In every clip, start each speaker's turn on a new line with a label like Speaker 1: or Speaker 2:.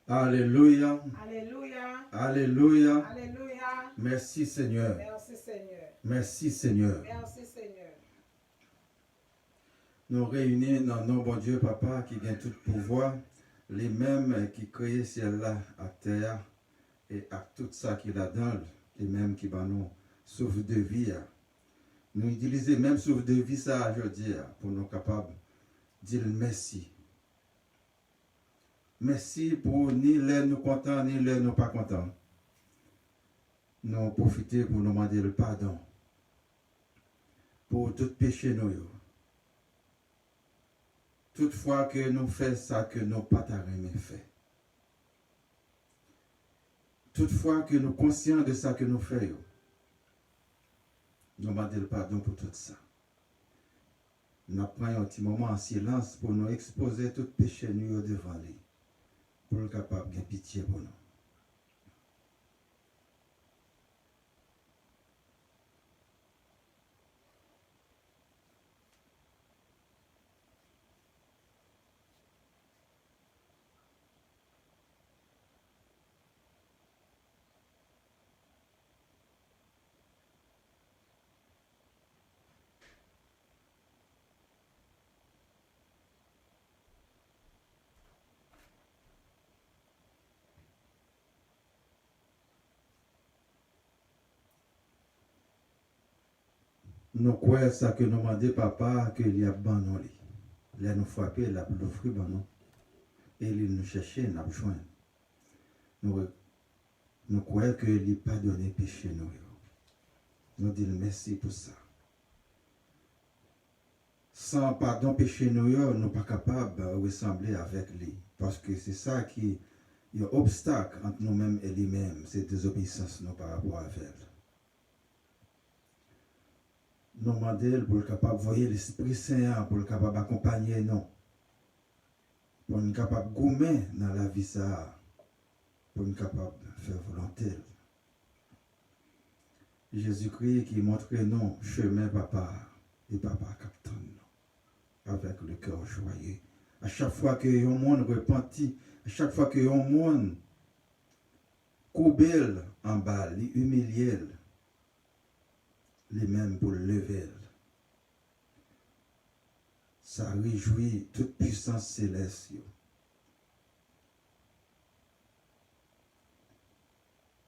Speaker 1: Alléluia.
Speaker 2: Alléluia.
Speaker 1: Alléluia.
Speaker 2: Alléluia.
Speaker 1: Merci Seigneur.
Speaker 2: Merci Seigneur.
Speaker 1: Merci Seigneur.
Speaker 2: Merci Seigneur.
Speaker 1: Nous réunis dans nos bon Dieu, Papa, qui gagne tout pouvoir, les mêmes qui créent ciel là à terre et à tout ça qu'il a dans, les mêmes qui nous souffle de vie. Nous utilisons même souffle de vie ça aujourd'hui pour nous capables de dire merci. Merci pour ni les nous contents, ni les nous pas contents. Nous profiter pour nous demander le pardon pour tout péché nous. Toutefois que nous faisons ça que nos pas fait. Toutefois que nous sommes conscients de ça que nous faisons. Nous demandons le pardon pour tout ça. Nous prenons un petit moment en silence pour nous exposer tout péché nous devant lui. Pour être capable de pitié pour nous. Nous croyons ça que nous demandons papa qu'il y a bon nous. Là nous frapper, il a l'offrir bon nous. Et il nous chercher, il nous joindre. Nous croyons qu'il n'a pas donné péché nous. Nous disons merci pour ça. Sans pardon péché nous, nous ne sommes pas capables de ressembler avec lui. Parce que c'est ça qui est un obstacle entre nous-mêmes et lui-même. C'est désobéissance nous par rapport à elle. Nous demandons pour être capable de voir l'Esprit Saint, pour être capable d'accompagner nous. Pour être capable de gommer dans la vie ça. Pour être capable de faire volonté. Jésus-Christ qui montre nous chemin papa et papa captain nous avec le cœur joyeux. À chaque fois que un monde repentit, à chaque fois que un monde coubelle en bas, humilié, les mêmes pour le lever. Ça réjouit toute puissance céleste.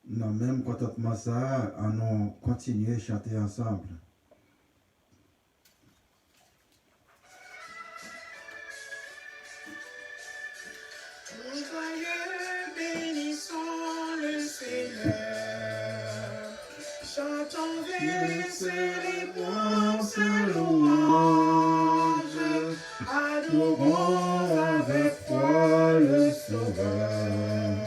Speaker 1: Dans même contentement ça, on continue à chanter ensemble.
Speaker 2: Joyeux, bénissons le Seigneur. Chantons vers les bons louanges. Adorons avec foi le Sauveur.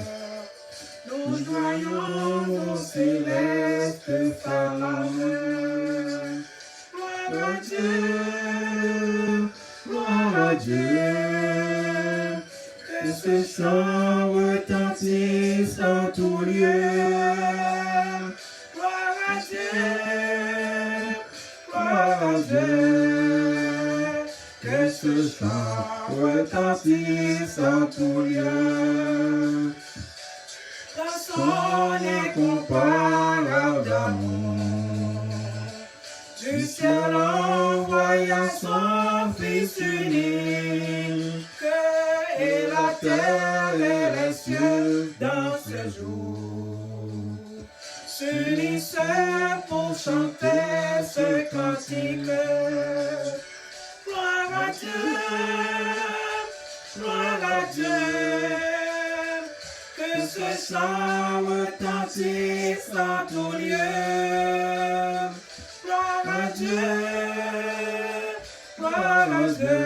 Speaker 2: Nous joignons aux célestes phalanges. Gloire à Dieu, gloire à Dieu. Que ce chant retentisse en tout lieu. Gloire à Dieu, gloire à Dieu. Que ce chant retentisse en tout lieu. Dans son incomparable amour, du ciel envoya son Fils unique, et la terre et les cieux dans ce jour s'unissent pour chanter ce cantique. Gloire à Dieu, gloire à Dieu. Que ce chant retentisse en tout lieu. Gloire à Dieu, gloire à Dieu.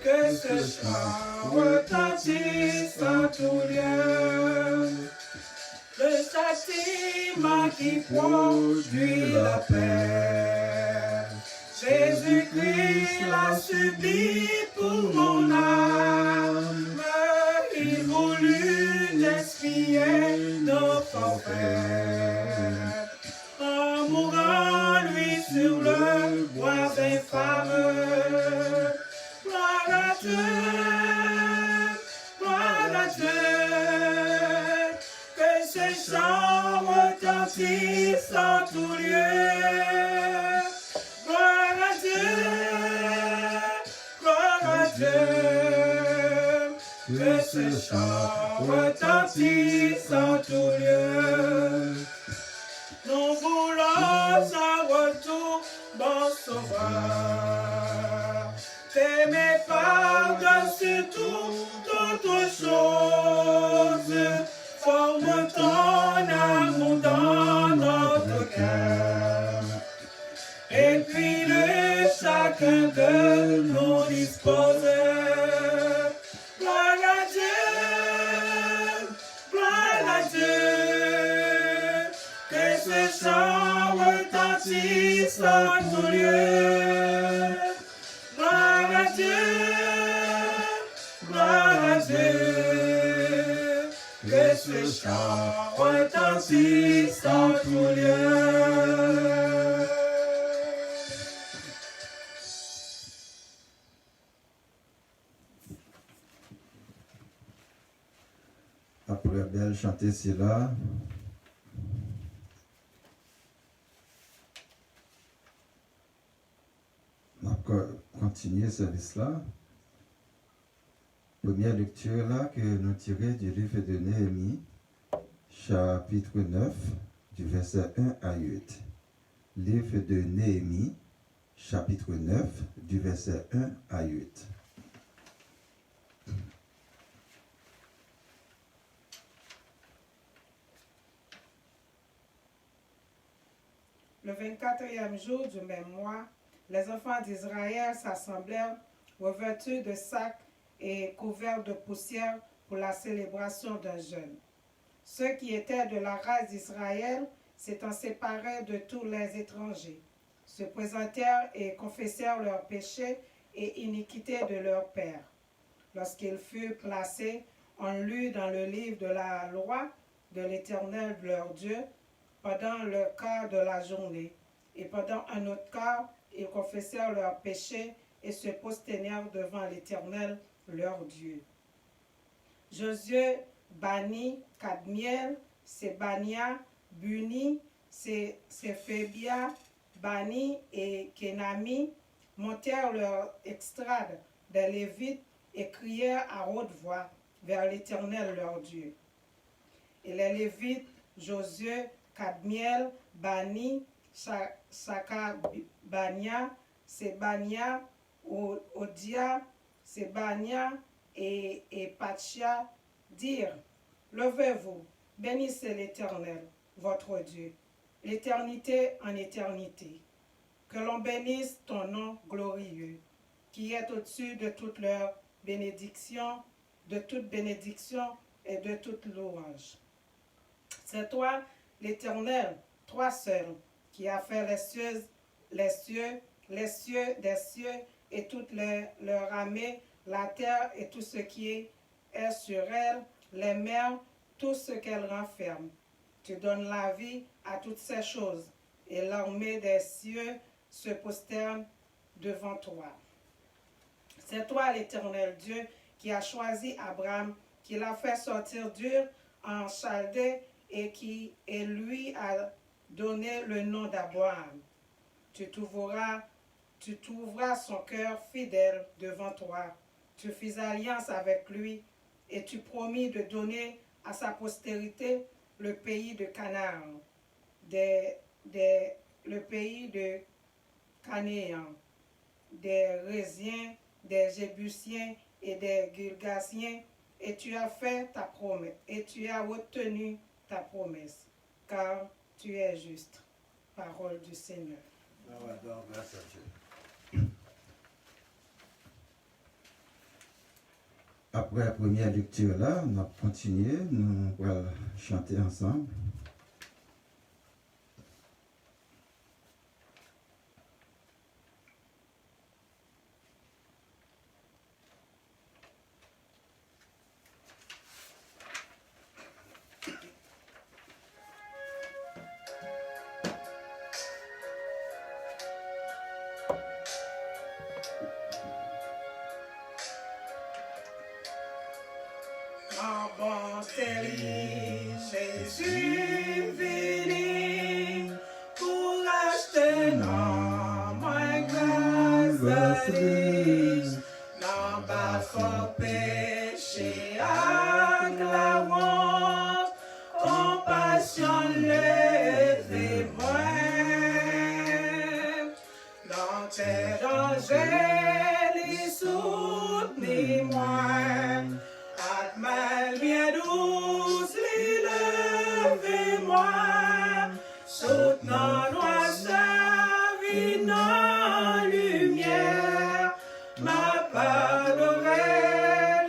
Speaker 2: Que ce chant retentisse en tout lieu. Le châtiment qui produit la paix. Jésus-Christ l'a subi pour mon âme. Il voulut expier nos forfaits. En mourant lui sur le bois infâme. Gloire à Dieu, gloire chants retentissent en tout lieu. Gloire à Dieu, gloire à Dieu. Que ce chant retentisse en tout lieu. Nous voulons un retour, bon sauveur. T'aimer par-dessus toute chose. Forme ton amour dans notre cœur. Et puis de chacun de nous dispose. Gloire à Dieu, gloire à Dieu. Que ce chant retentisse en tout lieu. Gloire à Dieu, gloire à Dieu. Que ce chant retentisse en tout lieu.
Speaker 1: Après belle chanter cela, on va continuer ce service-là. Première lecture là que nous tirons du livre de Néhémie, chapitre 9, du verset 1 à 8. Livre de Néhémie, chapitre 9, du verset 1 à 8.
Speaker 3: Le 24e jour du même mois, les enfants d'Israël s'assemblèrent revêtus de sacs et couverts de poussière pour la célébration d'un jeûne. Ceux qui étaient de la race d'Israël, s'étant séparés de tous les étrangers, se présentèrent et confessèrent leurs péchés et iniquités de leurs pères. Lorsqu'ils furent placés, on lut dans le livre de la loi de l'Éternel leur Dieu pendant le quart de la journée, et pendant un autre quart, ils confessèrent leurs péchés et se prosternèrent devant l'Éternel leur Dieu. Josué bannit Kadmiel, Sebania, Buni, Sephébia, Bani et Kenami, montèrent leur extrade des Lévites et crièrent à haute voix vers l'Éternel leur Dieu. Et les Lévites, Josué, Kadmiel, Bani, Sakabania, Sebania, Odia, Sebania et Pachia dirent: Levez-vous, bénissez l'Éternel, votre Dieu, l'éternité en éternité. Que l'on bénisse ton nom glorieux, qui est au-dessus de toute leur bénédiction, de toute bénédiction et de toute louange. C'est toi, l'Éternel, toi seul, qui as fait les cieux des cieux et toutes leurs armées, la terre et tout ce qui est sur elle, les mers, tout ce qu'elle renferme. Tu donnes la vie à toutes ces choses, et l'armée des cieux se prosterne devant toi. C'est toi, l'Éternel Dieu, qui as choisi Abraham, qui l'a fait sortir d'Ur en Chaldée, et lui a donné le nom d'Abraham. Tu trouveras son cœur fidèle devant toi. Tu fis alliance avec lui et tu promis de donner à sa postérité le pays de Canaan, le pays de Canéan, des Résiens, des Jébusiens et des Girgasiens, et tu as fait ta promesse, et tu as retenu ta promesse, car tu es juste. Parole du Seigneur.
Speaker 1: Grâce à Dieu. Après la première lecture là, on a continué, nous allons chanter ensemble.
Speaker 2: En bonté, Jésus. baslis, non pas fort péché ak la honte, compassion levez moi. Dans tes dangers, les soutenez-moi. Ak mal bien douce, les levez-moi. Soutenant noisseur, vinant lumière, ma parole,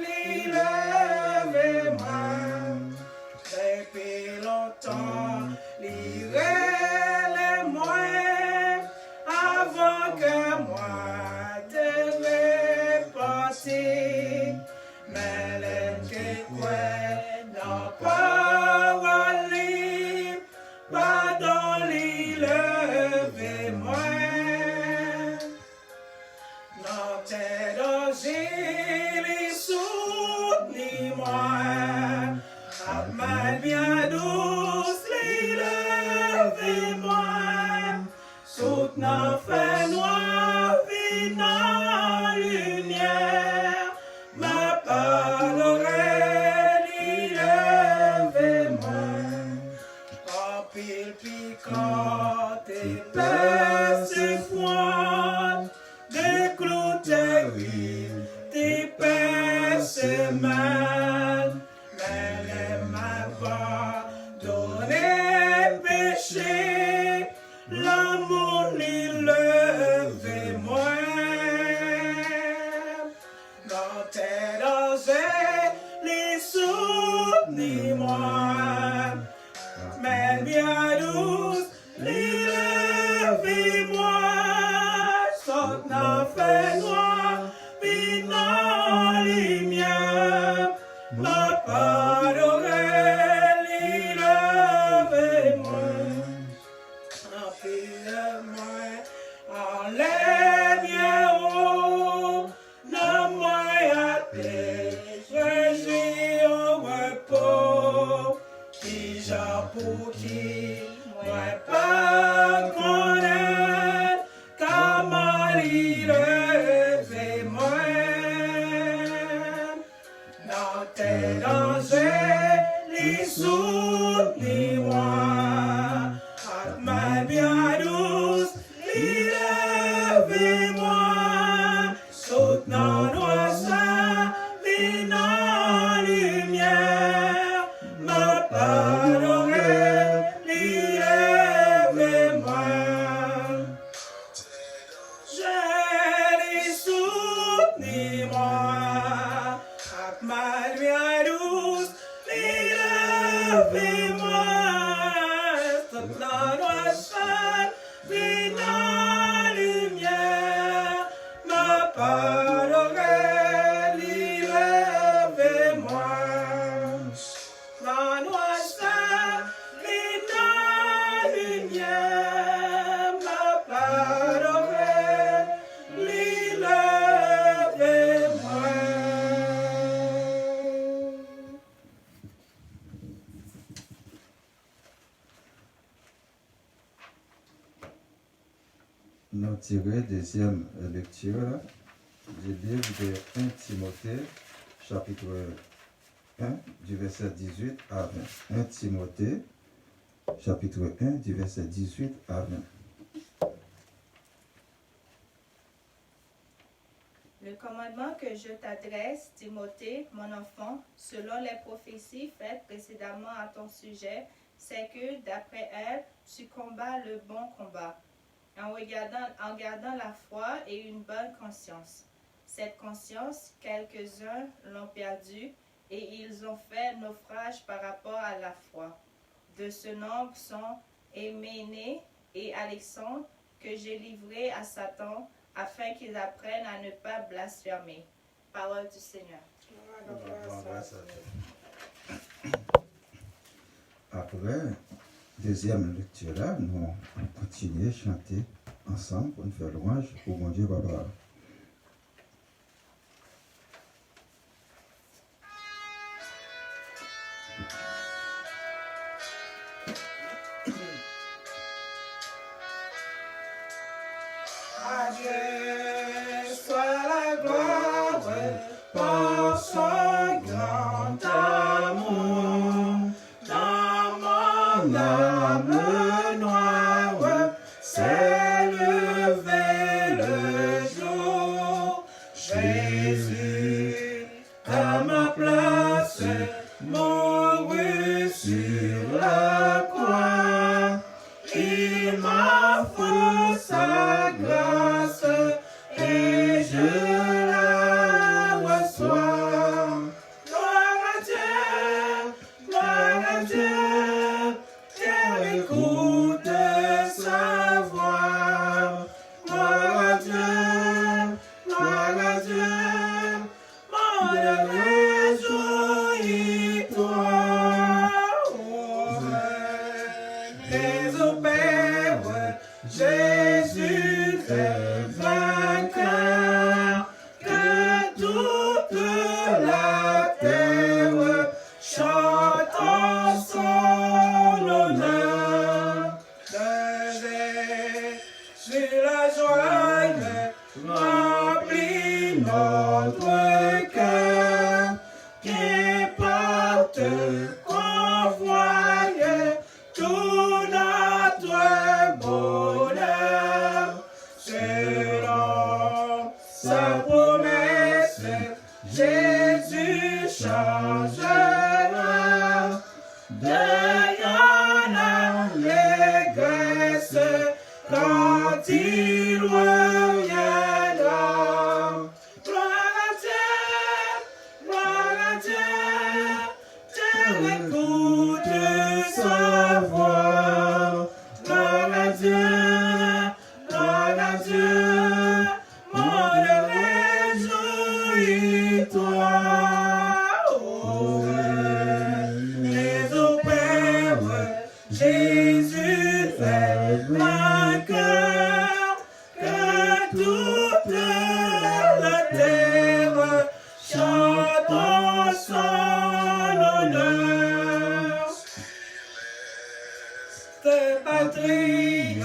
Speaker 2: les levez-moi. Depuis longtemps, lirez les moins, avant que moi te repentir. Mais les que n'ont pas libre, pardon, les levez-moi. Non, tes dangers, les soutenez-moi. À ma bien douce, les levez-moi. Soutenant fait noir, vinant lumière. Ma parole, les levez-moi. En pile piquant, épaisse et froide, des clous terribles, d'épaisse et mal. Mais les m'abandonner péché, l'amour les levez-moi. Dans tes dangers, les soutenez-moi. Mais bien douce, les levez-moi. Soutenant fait noir, vinant lumière. Ma parole, les levez-moi. Empile-moi, enlève haut, nomme-moi à paix, réjouis au repos, qui j'en pour qui, moi pas connaître, comment les levez-moi. Dans tes dangers, les soutenez-moi. Ma bien douce, les levez-moi. Soutenant noisseur, vinant lumière. Ma parole, les levez-moi. Je les soutenez-moi. Ma bien douce, les levez-moi. Soutenant noisseur, vinant lumière. Ma parole, les levez-moi. La noisseur, vinant lumière. Ma parole, les levez-moi.
Speaker 1: Nous tirons deuxième lecture là, du livre de 1 Timothée, chapitre 1, du verset 18 à 20. 1 Timothée, chapitre 1, du verset 18 à 20.
Speaker 4: Le commandement que je t'adresse, Timothée, mon enfant, selon les prophéties faites précédemment à ton sujet, c'est que, d'après elles, tu combats le bon combat, en gardant la foi et une bonne conscience. Cette conscience, quelques-uns l'ont perdue, et ils ont fait naufrage par rapport à la foi. De ce nombre sont Hyménée et Alexandre, que j'ai livrés à Satan, afin qu'ils apprennent à ne pas blasphémer. Parole du Seigneur.
Speaker 1: Après, deuxième lecture là, nous continuons à chanter ensemble pour nous faire louange pour mon Dieu Papa.
Speaker 2: Adieu. son grand amour dans mon âme noire s'est levé le jour. Jésus, à ma place, mourut sur la croix. Il m'offre sa grâce et je la reçois. Gloire à Dieu, terre écoute sa voix. Gloire à Dieu, mon réjouis-toi. Mais au Père, Jésus est vainqueur, que toute la terre chante en son honneur. Sur la joie remplit notre cœur, qu'importe qu'on voie tout notre bonheur. Selon sa promesse, Jésus changera de l'allégresse quand il reviendra. Gloire à Dieu, terre écoute sa voix. Gloire à Dieu, mon réjouis-toi. Mais au Père, Jésus est vainqueur, que toute la terre chante en son honneur. Cette patrie,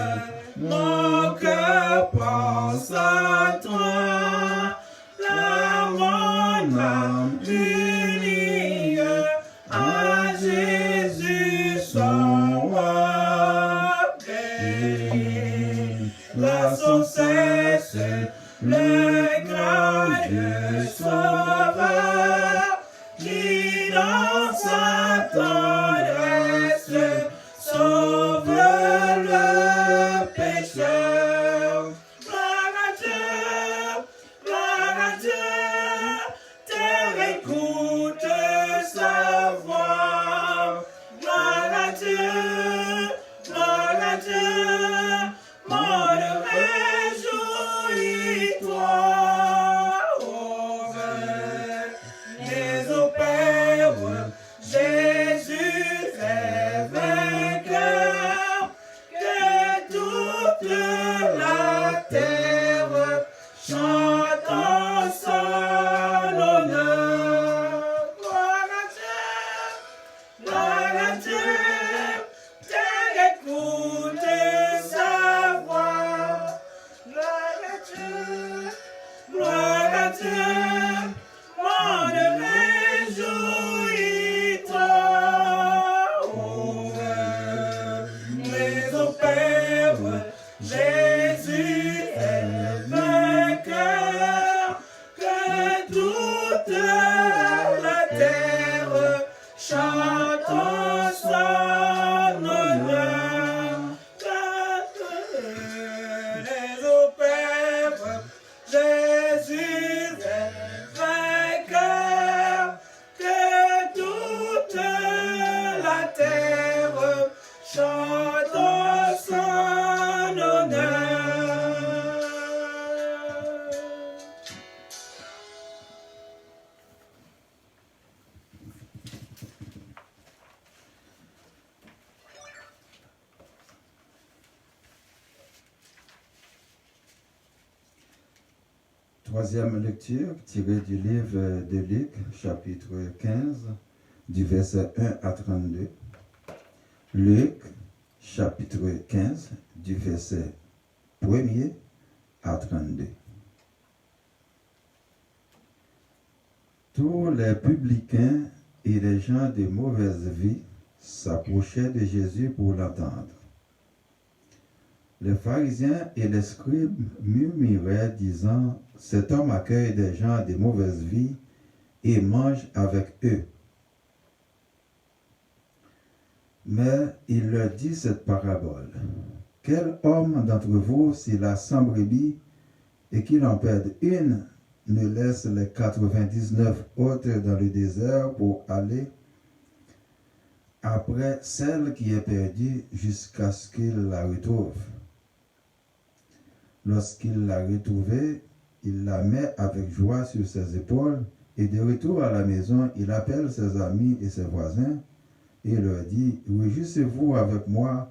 Speaker 2: mon cœur pense à toi, là mon âme unie à Jésus son roi. Là sans cesse le grand Dieu sauveur, qui dans sa tendresse sauve le pécheur. Gloire à Dieu, terre écoute sa voix. Gloire à Dieu, mon réjouis-toi. Mais au Père, Jésus est vainqueur, que toute la terre chante en son honneur. Gloire à Dieu, terre écoute sa voix. Gloire à Dieu, mon réjouis-toi. Mais au Père, Jésus est vainqueur, que toute la terre chante en son honneur. Mais au Père, Jésus est vainqueur, que toute la terre chante en son honneur.
Speaker 1: Troisième lecture tirée du livre de Luc, chapitre 15, du verset 1 à 32. Luc, chapitre 15, du verset 1er à 32. Tous les publicains et les gens de mauvaise vie s'approchaient de Jésus pour l'entendre. Les pharisiens et les scribes murmuraient, disant, « Cet homme accueille des gens de mauvaise vie et mange avec eux. » Mais il leur dit cette parabole. « Quel homme d'entre vous, s'il a 100 brebis et qu'il en perde une, ne laisse les 99 autres dans le désert pour aller après celle qui est perdue jusqu'à ce qu'il la retrouve. Lorsqu'il l'a retrouvée, il la met avec joie sur ses épaules et de retour à la maison, il appelle ses amis et ses voisins et leur dit, « Réjouissez-vous avec moi,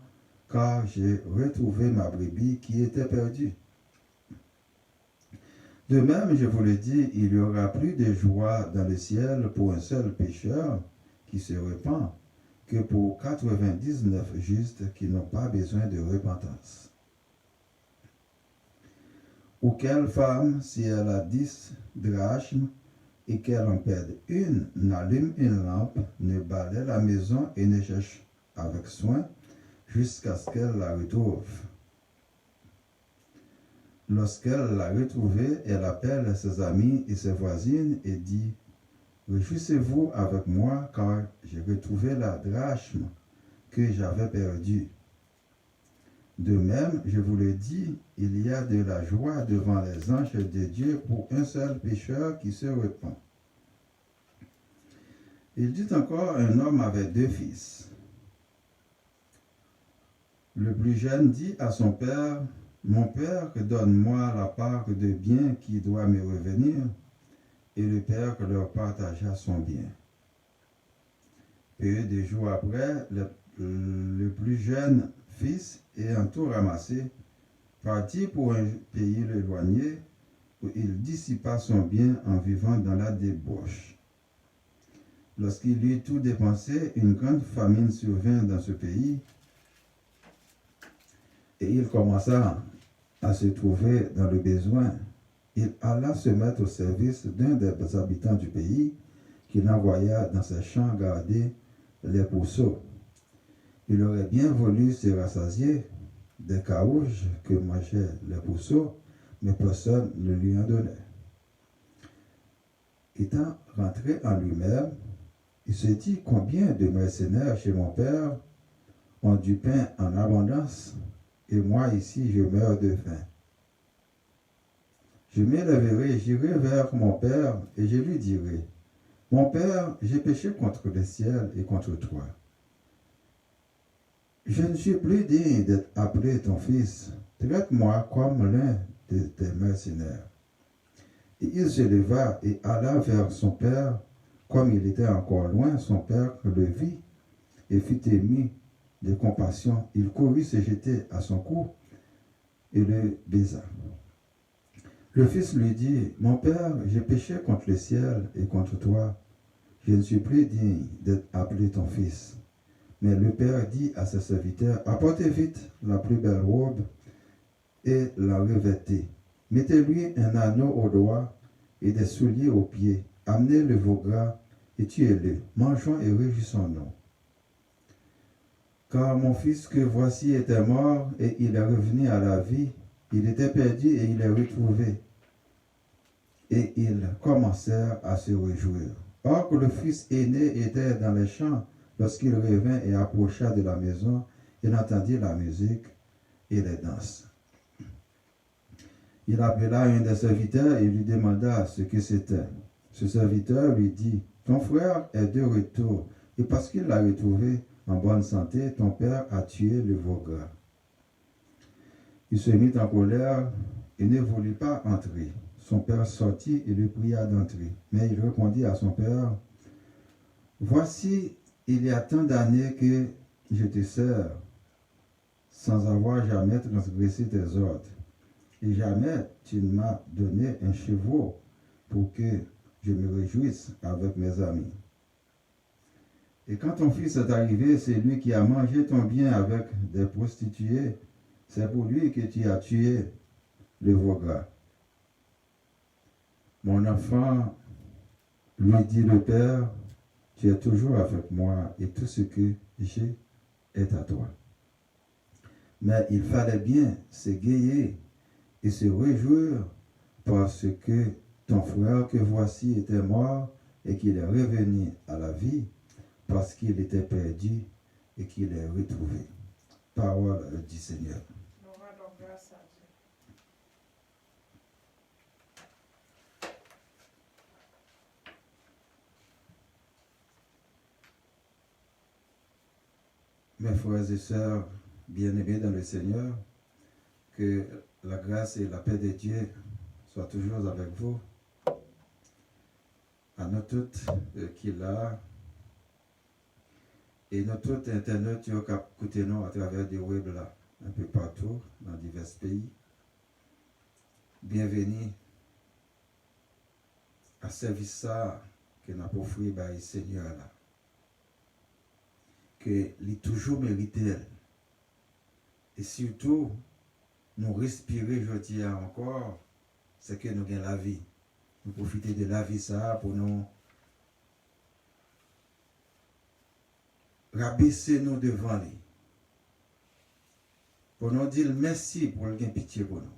Speaker 1: car j'ai retrouvé ma brebis qui était perdue. » De même, je vous le dis, il y aura plus de joie dans le ciel pour un seul pécheur qui se repent que pour 99 justes qui n'ont pas besoin de repentance. Ou quelle femme, si elle a 10 drachmes et qu'elle en perde une, n'allume une lampe, ne balaie la maison et ne cherche avec soin jusqu'à ce qu'elle la retrouve. Lorsqu'elle l'a retrouvée, elle appelle ses amis et ses voisines et dit, « Réjouissez-vous avec moi, car j'ai retrouvé la drachme que j'avais perdue. » De même, je vous le dis, il y a de la joie devant les anges de Dieu pour un seul pécheur qui se repent. Il dit encore, un homme avait 2 fils. Le plus jeune dit à son père, « Mon père, donne-moi la part de bien qui doit me revenir. » Et le père leur partagea son bien. Peu de jours après, le plus jeune fils, ayant tout ramassé, partit pour un pays éloigné où il dissipa son bien en vivant dans la débauche. Lorsqu'il eut tout dépensé, une grande famine survint dans ce pays et il commença à se trouver dans le besoin. Il alla se mettre au service d'un des habitants du pays qu'il envoya dans ses champs garder les pourceaux. Il aurait bien voulu se rassasier des carouges que mangeaient les pourceaux, mais personne ne lui en donnait. Étant rentré en lui-même, il se dit, combien de mercenaires chez mon père ont du pain en abondance, et moi ici je meurs de faim. Je m'élèverai, j'irai vers mon père, et je lui dirai, mon père, j'ai péché contre le ciel et contre toi. Je ne suis plus digne d'être appelé ton fils. Traite-moi comme l'un de tes mercenaires. Et il se leva et alla vers son père. Comme il était encore loin, son père le vit et fut ému de compassion. Il courut se jeter à son cou et le baisa. Le fils lui dit, « Mon père, j'ai péché contre le ciel et contre toi. Je ne suis plus digne d'être appelé ton fils. » Mais le père dit à ses serviteurs, « Apportez vite la plus belle robe et la revêtez. Mettez-lui un anneau au doigt et des souliers aux pieds. Amenez le veau gras et tuez-le. Mangeons et réjouissons-nous. Car mon fils que voici était mort et il est revenu à la vie. Il était perdu et il est retrouvé. » Et ils commencèrent à se réjouir. Or que le fils aîné était dans les champs, lorsqu'il revint et approcha de la maison, il entendit la musique et les danses. Il appela un des serviteurs et lui demanda ce que c'était. Ce serviteur lui dit, « Ton frère est de retour, et parce qu'il l'a retrouvé en bonne santé, ton père a tué le veau gras. » Il se mit en colère et ne voulut pas entrer. Son père sortit et le pria d'entrer. Mais il répondit à son père, « Voici, il y a tant d'années que je te sers, sans avoir jamais transgressé tes ordres. Et jamais tu ne m'as donné un chevreau pour que je me réjouisse avec mes amis. Et quand ton fils est arrivé, c'est lui qui a mangé ton bien avec des prostituées. C'est pour lui que tu as tué le veau gras. Mon enfant, lui dit le Père, tu es toujours avec moi et tout ce que j'ai est à toi. Mais il fallait bien s'égayer et se réjouir parce que ton frère que voici était mort et qu'il est revenu à la vie parce qu'il était perdu et qu'il est retrouvé. Parole du Seigneur.
Speaker 3: Nous rendons grâce à Dieu.
Speaker 1: Mes frères et sœurs bien-aimés dans le Seigneur, que la grâce et la paix de Dieu soient toujours avec vous. À nous toutes qui là, et nous tous internautes qui écoutent nous à travers des web là, un peu partout, dans divers pays. Bienvenue à service ça que nous avons offert par le Seigneur là. Que il toujours mérité. Et surtout, nous respirer aujourd'hui encore, c'est que nous avons la vie. Nous profiter de la vie ça pour nous rabaisser nous devant lui. Pour nous dire merci pour le pitié pour nous.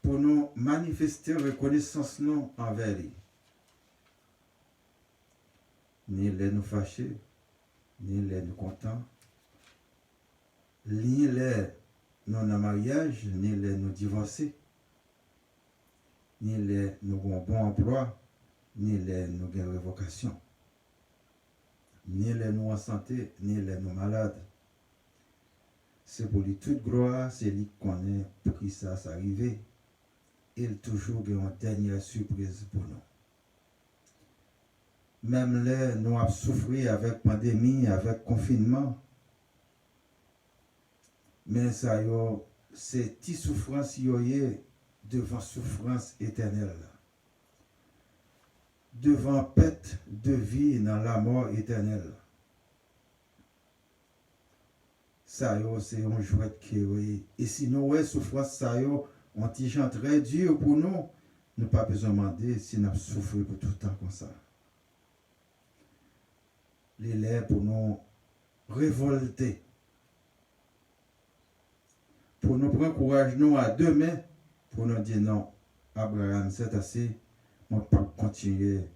Speaker 1: Pour nous manifester reconnaissance nous envers lui. Ni les nous fâchés, ni les nous contents, ni les nous en mariage, ni les nous divorcés, ni les nous avons bon emploi, ni les nous avons révocation, ni les nous en santé, ni les nous malades. C'est pour lui toute gloire, c'est lui qu'on est pris ça arriver. Il toujours une dernière surprise pour nous. Même les nous avons souffert avec pandémie, avec confinement. Mais ça c'est petite souffrance devant souffrance éternelle. Devant perte de vie dans la mort éternelle. Ça c'est un jouet qui et si nous avons souffrance ça on petit gens très dur pour nous, nous pas besoin de demander si nous souffert pour tout le temps comme ça. Les lèvres pour nous révolter. Pour nous prendre courage nous à demain, pour nous dire non, Abraham, c'est assez, on ne peut pas continuer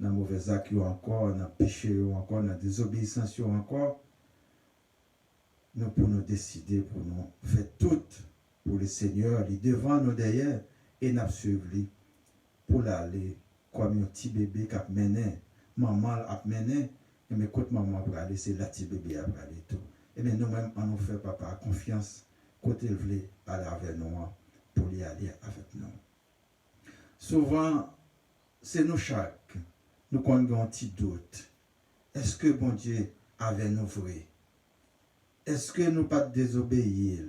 Speaker 1: dans le mauvais acte encore, dans le péché encore, dans la désobéissance encore. Nous pour nous décider, pour nous faire tout pour le Seigneur, il devant nous derrière, et nous suivre lui pour l'aller comme un petit bébé qui a mené, maman a mené, et mes côtés maman pour aller, c'est là petit bébé a aller tout. Et bien nous-mêmes, on nous fait papa confiance, côté il voulait aller avec nous, pour y aller avec nous. Souvent, c'est nous chaque, nous avons un petit doute. Est-ce que bon Dieu avait nous vrai? Est-ce que nous pas désobéir?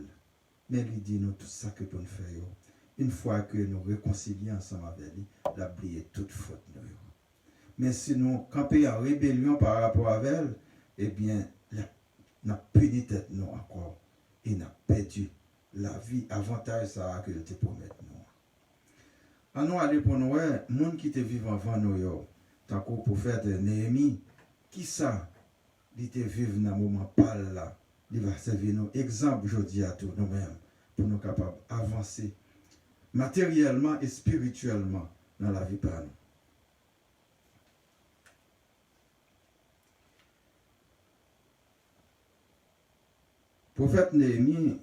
Speaker 1: Mais lui dit nous tout ça que nous faisons. Une fois que nous réconcilions ensemble avec lui, l'oublier toute faute nous. Mais si nous campons en rébellion par rapport à elle, eh bien, nous avons puni tête nous encore. Et nous avons perdu la vie, avantage ça que te promet nous. À nous aller pour nous, les gens qui te vivent avant nous, tant qu'au prophète Néhémie, qui ça, il te vivent dans un moment pâle là. Il va servir nous exemple aujourd'hui à tous nous-mêmes pour nous capables d'avancer matériellement et spirituellement dans la vie par nous. Prophète Néhémie,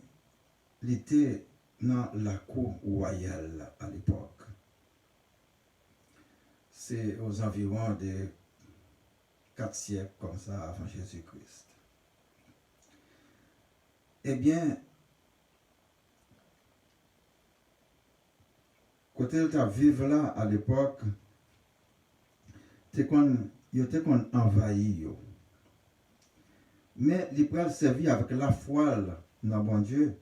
Speaker 1: il était dans la cour royale à l'époque. C'est aux environs de 4 siècles comme ça avant Jésus-Christ. Eh bien, quand il était vivre là à l'époque, il était envahi. Mais il peut servir avec la foi dans bon Dieu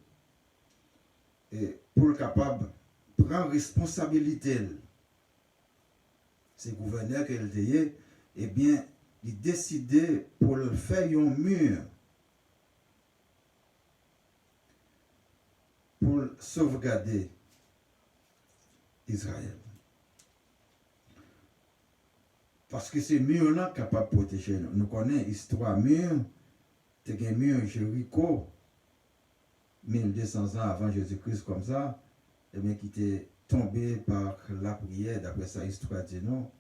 Speaker 1: et pour être capable de prendre responsabilité. C'est le gouverneur qu'il était, eh bien, il décidait pour le faire un mur. Pour sauvegarder Israël. Parce que c'est mur là capable de protéger nous. Nous connaissons l'histoire mur, c'est un mur Jéricho, 1200 ans avant Jésus-Christ comme ça, et bien qui était tombé par la prière, d'après sa histoire dit non,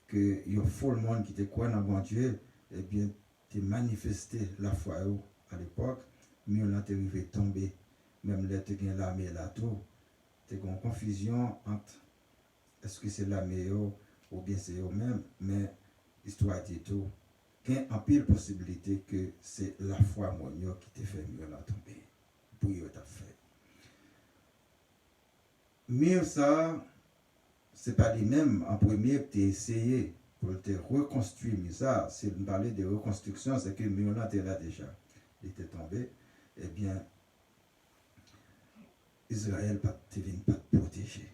Speaker 1: que il y a fou le monde qui était quoi dans bon Dieu, et bien t'es manifesté la foi à l'époque, mur là t'es arrivé tomber, même là t'es gagné l'armée là tout, t'es en confusion entre est-ce que c'est l'armée ou bien c'est eux-mêmes, mais l'histoire dit tout, qu'il y a en pile possibilité que c'est la foi monio qui t'a fait mieux là tomber. Pour y t'a fait. Mieux ça, c'est pas les mêmes en premier que tu as essayé pour te reconstruire, mais ça, si on parlait de reconstruction, c'est que mieux là t'es là déjà. Il était tombé, eh bien, Israël ne vient pas te protéger.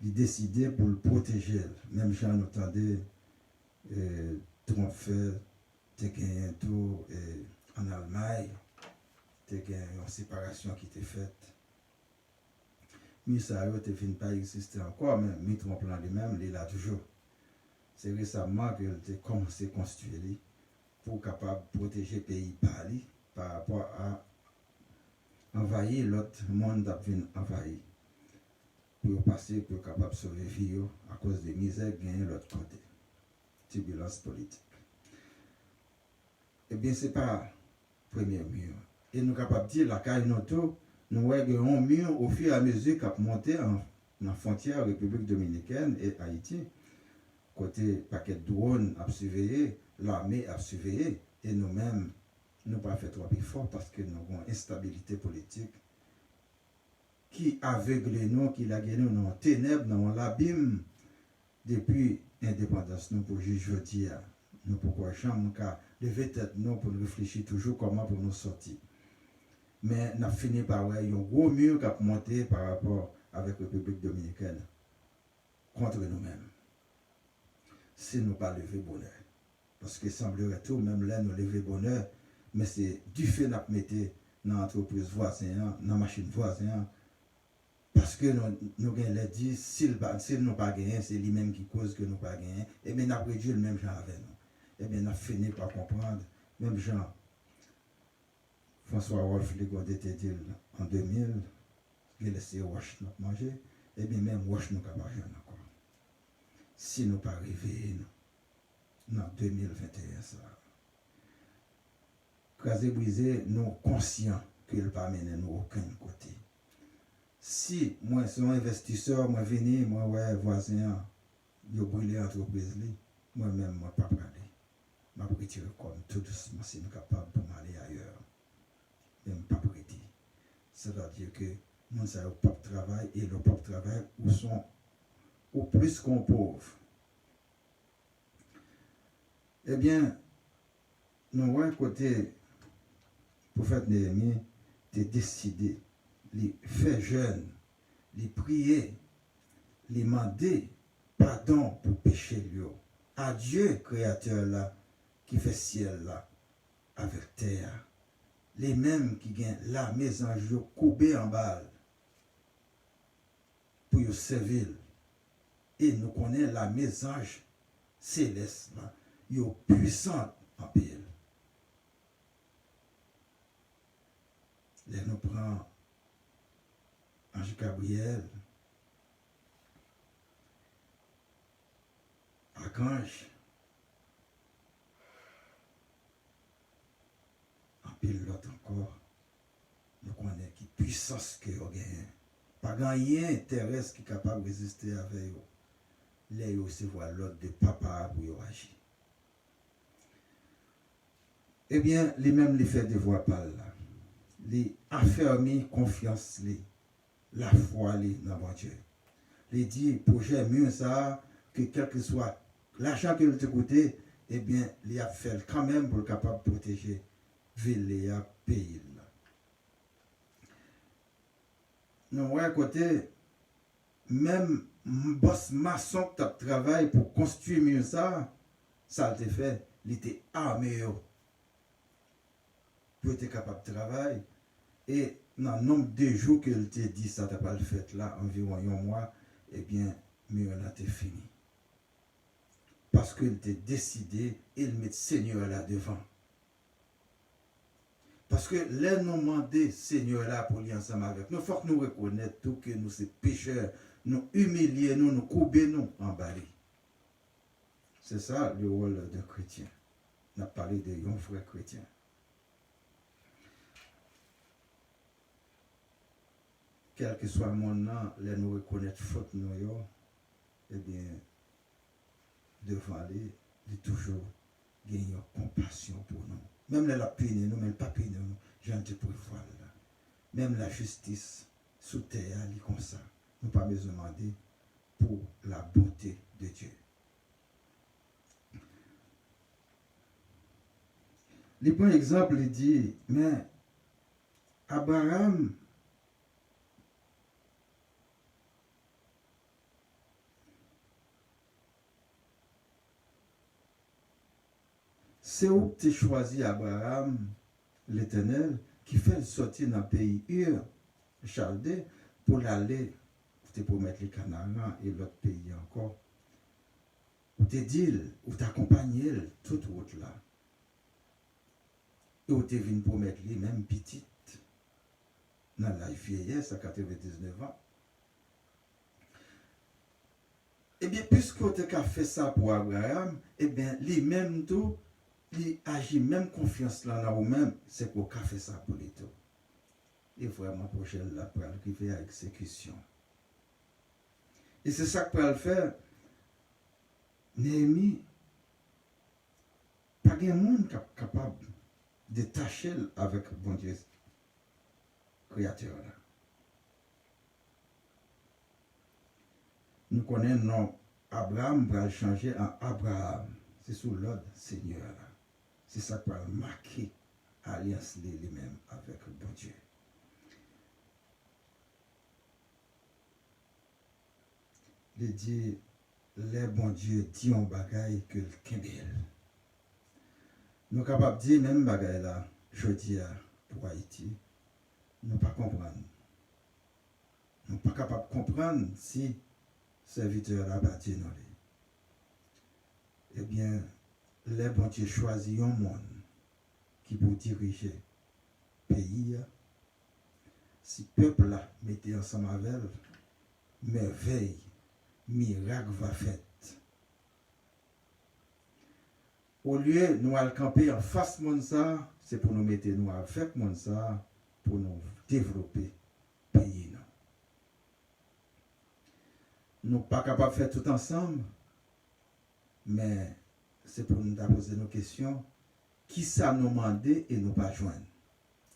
Speaker 1: Il décidait pour le protéger. Même Jean entendait Trump fait, t'es gagné tout en Allemagne, t'es gagné une séparation qui était faite. Mais ça ne vient pas exister encore, mais Trump là lui-même, il est là toujours. C'est récemment qu'il a commencé à construire pour capable protéger le pays par rapport à envahir l'autre monde qui vient envahir. Pour passer, pour capable de sauver la vie à cause des misères gagnées de l'autre côté. Turbulence politique. Eh bien, ce n'est pas le premier mur. Et nous sommes capables de dire, la caille nous voyons un mur au fur et à mesure qu'on monte en la frontière République dominicaine et Haïti. Côté paquet de drones à surveiller, l'armée à surveiller, et nous-mêmes, nous n'avons pas fait trop fort parce que nous avons une instabilité politique qui aveugle nous, qui l'a gagné dans les ténèbres, dans l'abîme, depuis l'indépendance. Nous, pour juger jeudi, nous pourquoi chambre, car lever tête nous pour réfléchir toujours comment pour nous sortir. Mais nous avons fini par avoir un gros mur qui a monté par rapport avec la République dominicaine contre nous-mêmes. Si nous pas lever bonheur. Parce que semblerait tout, même là, nous lever bonheur, mais c'est du fait de nous mettre dans l'entreprise voisine, dans la machine voisine. Parce que nous avons dit, s'il nous pas gagné, c'est lui-même qui cause que nous pas gagné. Et bien, nous avons réduit le même genre avec nous. Et bien, nous avons fini par comprendre, même genre, François Wolf, les gars était dit en 2000, il a laissé Wash nous manger. Et bien, même Wash nous pas manger encore. Si nous pas arrivés, dans 2021, ça. Crasé brisé, nous conscients qu'il ne pas mener nous aucun côté. Si moi, c'est un investisseur, moi, venu, moi, ouais, voisin, il a brûlé l'entreprise, moi-même, moi, pas parler. Je vais retirer comme tout doucement si je suis capable pour m'aller ailleurs. Même pas prêter. C'est-à-dire que nous avons pas de travail et le pas de travail où sont au plus qu'on pauvre. Eh bien, nous voyons côté prophète Néhémie, tu décidé. Les faire jeune, les prier, les demander pardon pour péché lui. À Dieu, créateur là, qui fait ciel là, avec terre. Les mêmes qui gagnent la maison, courbés en balle, pour y servir. Et nous connaissons la maison céleste là, ils sont puissants en pile. Là, nous prenons Ange Gabriel, Archange, en pile l'autre encore, nous connaissons qui puissance que vous avez. Pas rien terrestre qui est capable de résister avec vous. Là, vous recevez l'ordre de papa pour agir. Eh bien, les mêmes les fait de voix par là. Les affermis confiance, la foi dans Dieu. Les dit, projet mieux ça, que quel que soit l'argent que vous écoutez, eh bien, il a fait quand même pour être capable de protéger ville et pays. Nous, à côté, même boss maçon qui travaille pour construire mieux ça, ça a été fait, il était armé pour être capable de travailler. Et dans le nombre de jours qu'il t'a dit ça, tu n'as pas le fait là, environ un mois, eh bien, mieux là, t'es fini. parce qu'il était décidé, il met le Seigneur là devant. Parce que là, nous demandons Seigneur là pour lui ensemble avec nous. Il faut que nous reconnaissions tout que nous sommes pécheurs, nous humilier, nous couper, nous emballer. C'est ça le rôle d'un chrétien. On a parlé de un frère chrétien. Quel que soit le monde, là, nous reconnaître faute nous, eh bien, devant lui, il toujours gagner compassion pour nous. Même la peine, nous, même pas peine, nous, j'en te prévois là. Même la justice sous terre, elle est comme ça. Nous pas besoin de demander pour la bonté de Dieu. Le bon exemple, il dit, mais Abraham, c'est où tu choisi Abraham, l'Éternel, qui fait sortir dans le pays Ur, Chaldée, pour l'aller, pour mettre les Canaan et l'autre pays encore. Où tu dit, où tu accompagné toute route là. Et où tu venu pour mettre les mêmes petites dans la vieillesse à 99 ans. Eh bien, puisque tu as fait ça pour Abraham, eh bien, les mêmes tout, il agit même confiance là dans vous-même, c'est pour qu'a fait ça pour les tout. Et vraiment prochaine là pour arriver à exécution. Et c'est ça que pour le faire. Néhémie, pas de monde capable de tâcher avec bon Dieu créateur là. Nous connaissons le nom Abraham va changer en Abraham. C'est sous l'ordre Seigneur là. C'est ça qui va marquer l'alliance lui-même avec le bon Dieu. Il dit, les bons Dieu dit un bagaille que le Kimbel. Nous sommes capables de dire même bagaille là, je dis pour Haïti, nous ne pouvons pas comprendre. Nous ne sommes pas capables de comprendre si serviteur là bâti dans lui. Eh bien, les bons Dieu choisissent un monde qui pour diriger le pays. Si le peuple là mettait ensemble avec elle, merveille, miracle va fait. Au lieu de nous aller camper en face de ça, c'est pour nous mettre nous avec ça, pour nous développer le pays. Nous ne sommes pas capables de faire tout ensemble, mais c'est pour nous poser nos questions. Qui ça nous demande et nous pas joindre?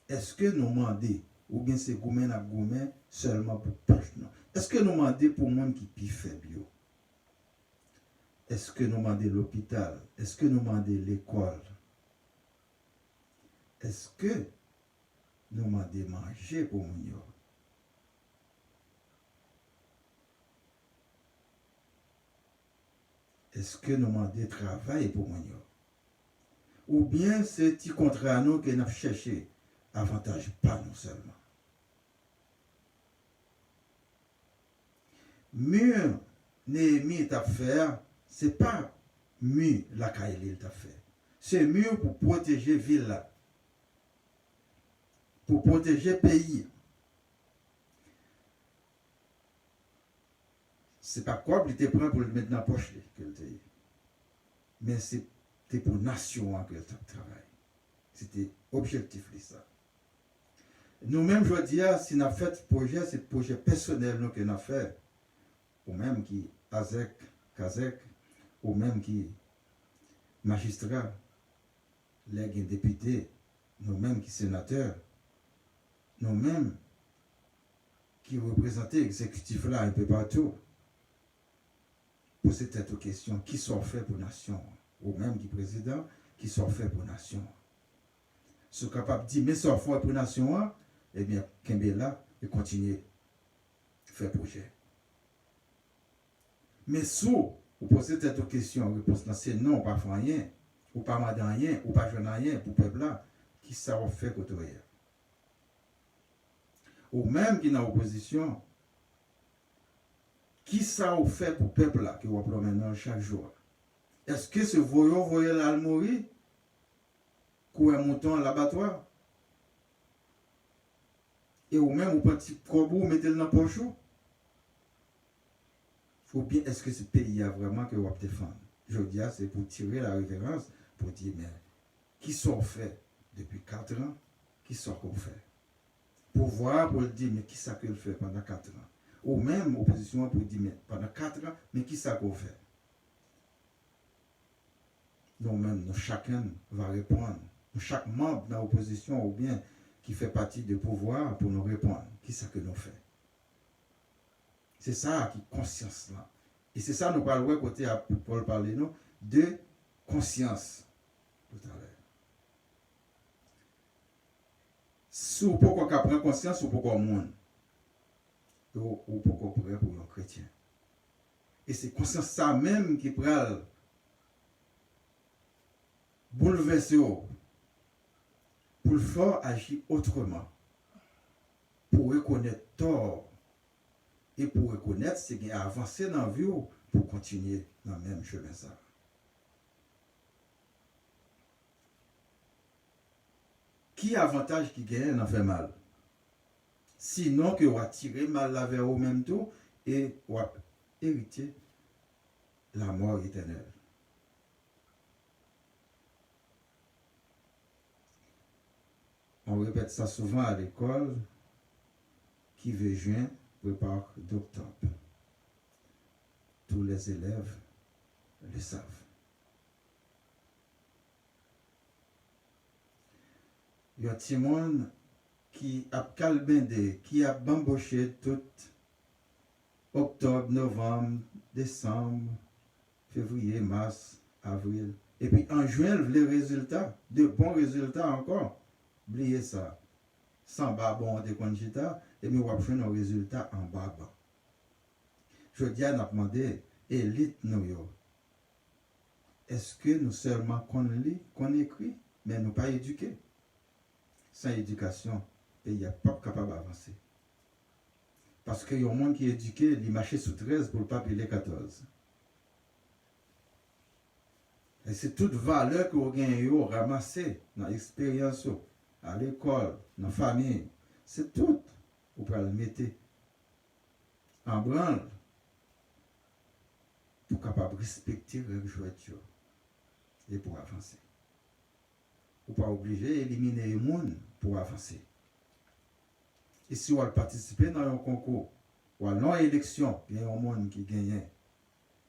Speaker 1: Est-ce que nous demandons, ou bien c'est gourmet à gourmet seulement pour poche? Est-ce que nous demandons pour le monde qui est plus faible? Est-ce que nous demandons l'hôpital? Est-ce que nous demandons l'école? Est-ce que nous demandons manger pour nous? Est-ce que nous demandons travail pour nous? Ou bien c'est petit contrat à nous que nous cherchons avantage pas nous seulement. Mieux Néhémie t'a fait, c'est pas mieux la Kaïli t'a fait. C'est mieux pour protéger ville là. Pour protéger pays. C'est pas quoi il te prend pour le mettre dans la poche que le dit. Mais c'était pour nation que le travail. C'était objectif ça. Nous-mêmes, je dis, si nous avons fait ce projet, c'est le projet personnel que nous avons fait. Ou même qui Azek, Kazek, ou même qui magistrat, les députés, nous-mêmes qui sénateurs, nous-mêmes qui représentons l'exécutif là un peu partout. Poser cette question, qui sont faits pour nation, ou même qui président, qui sont faits pour nation. Ce capable de dire, mais sont faits pour nation, eh bien, Kembela, et continuer à faire projet. Mais si vous posez cette question, réponse c'est non, pas faire rien, ou pas madame rien, ou pas jeune rien pour le peuple là, qui ça va faire côté hier. Ou même qui est dans l'opposition, qui ça va faire pour le peuple là, qui va maintenant chaque jour. Est-ce que ce voyait là mourir? Couper un mouton à l'abattoir? Et ou même, ou petit corbeau, ou mettez-le dans le poche? Ou bien, est-ce que ce pays a vraiment que vous avez défendu? Je dis, c'est pour tirer la référence, pour dire, mais qui sont fait depuis 4 ans? Qui sont qu'on fait? Pour voir, pour le dire, mais qui ça qu'il fait pendant 4 ans? Ou même, opposition, pour dire, mais pendant 4 ans, mais qui ça qu'on fait? Nous-mêmes, nous, chacun va répondre. Chaque membre de l'opposition, ou bien, qui fait partie du pouvoir, pour nous répondre. Qui ça que nous fait? C'est ça qui est conscience là. Et c'est ça nous parlons côté à Paul parler nous de conscience tout à l'heure. Si vous pouvez prendre conscience, vous pouvez monde. Ou pouvez prêt pour un chrétien. Et c'est conscience ça même qui peut bouleverser pour le faire agir autrement. Pour reconnaître tort. Et pour reconnaître ce qui a avancé dans la vie pour continuer dans le même chemin. Ça. Qui avantage qui gagne n'en fait mal? Sinon que vous attirez mal la vers au même tour et vous hériter la mort éternelle. On répète ça souvent à l'école. Qui veut juin prépare d'octobre. Tous les élèves le savent. Il y a des gens qui a calbindé, qui a bamboché tout octobre, novembre, décembre, février, mars, avril. Et puis en juin, les résultats, de bons résultats encore. Oubliez ça. Sans barbon de conchita, et nous avons fait nos résultats en barbon. Je dis à nous demander, élite nous, est-ce que nous seulement qu'on lit, qu'on écrit, mais nous pas éduqués? Sans éducation, il n'y a pas capable d'avancer. Parce qu'il y a un monde qui est éduqué, il marche sous 13 pour ne pas payer 14. Et c'est toute valeur que vous gagnez ramassée dans l'expérience, à l'école, dans la famille. C'est tout. Vous pouvez le mettre en branle pour capable respecter les jouets et pour avancer. Vous n'êtes pas obligé d'éliminer le monde pour avancer. Et si vous participez dans un concours ou à une élection, il y a un monde qui gagne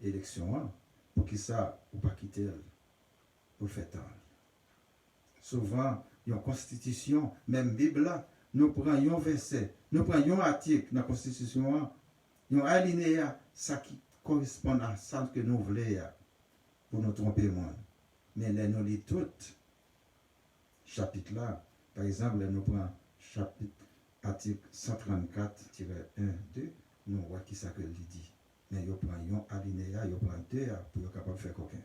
Speaker 1: l'élection, pour que ça, vous ne pas quitter pour le faire tard. Souvent, il y a une constitution, même Bible là, nous prenons un verset, nous prenons un article dans la constitution, nous alinéa ça qui correspond à ça que nous voulons pour nous tromper moins. Mais là, nous lisons tout chapitre là, par exemple, nous prenons chapitre article 134-1-2, nous voyons qui ça que il dit. Mais nous prenons un alinéa, nous prenons 2 pour être capable de faire coquin.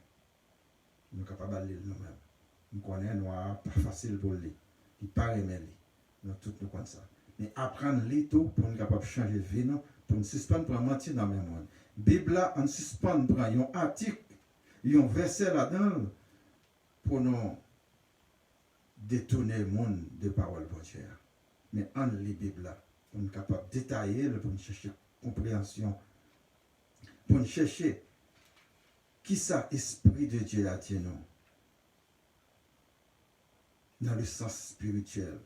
Speaker 1: Nous sommes capables de lire nous-mêmes. Nous connaissons noir, pas facile pour lire. Il paraît mais lire. Nous tous nous connaissons ça. Mais apprendre à lire tout pour nous capable de changer de vie, pour nous suspendre pour mentir dans le même monde. Bible là, on suspend pour un article, un verset là-dedans pour nous détourner le monde de paroles bonchères. Mais on lit la Bible là, pour nous capable de détailler, pour nous chercher compréhension, pour nous chercher qui ça, Esprit de Dieu a tenu nous dans le sens spirituel.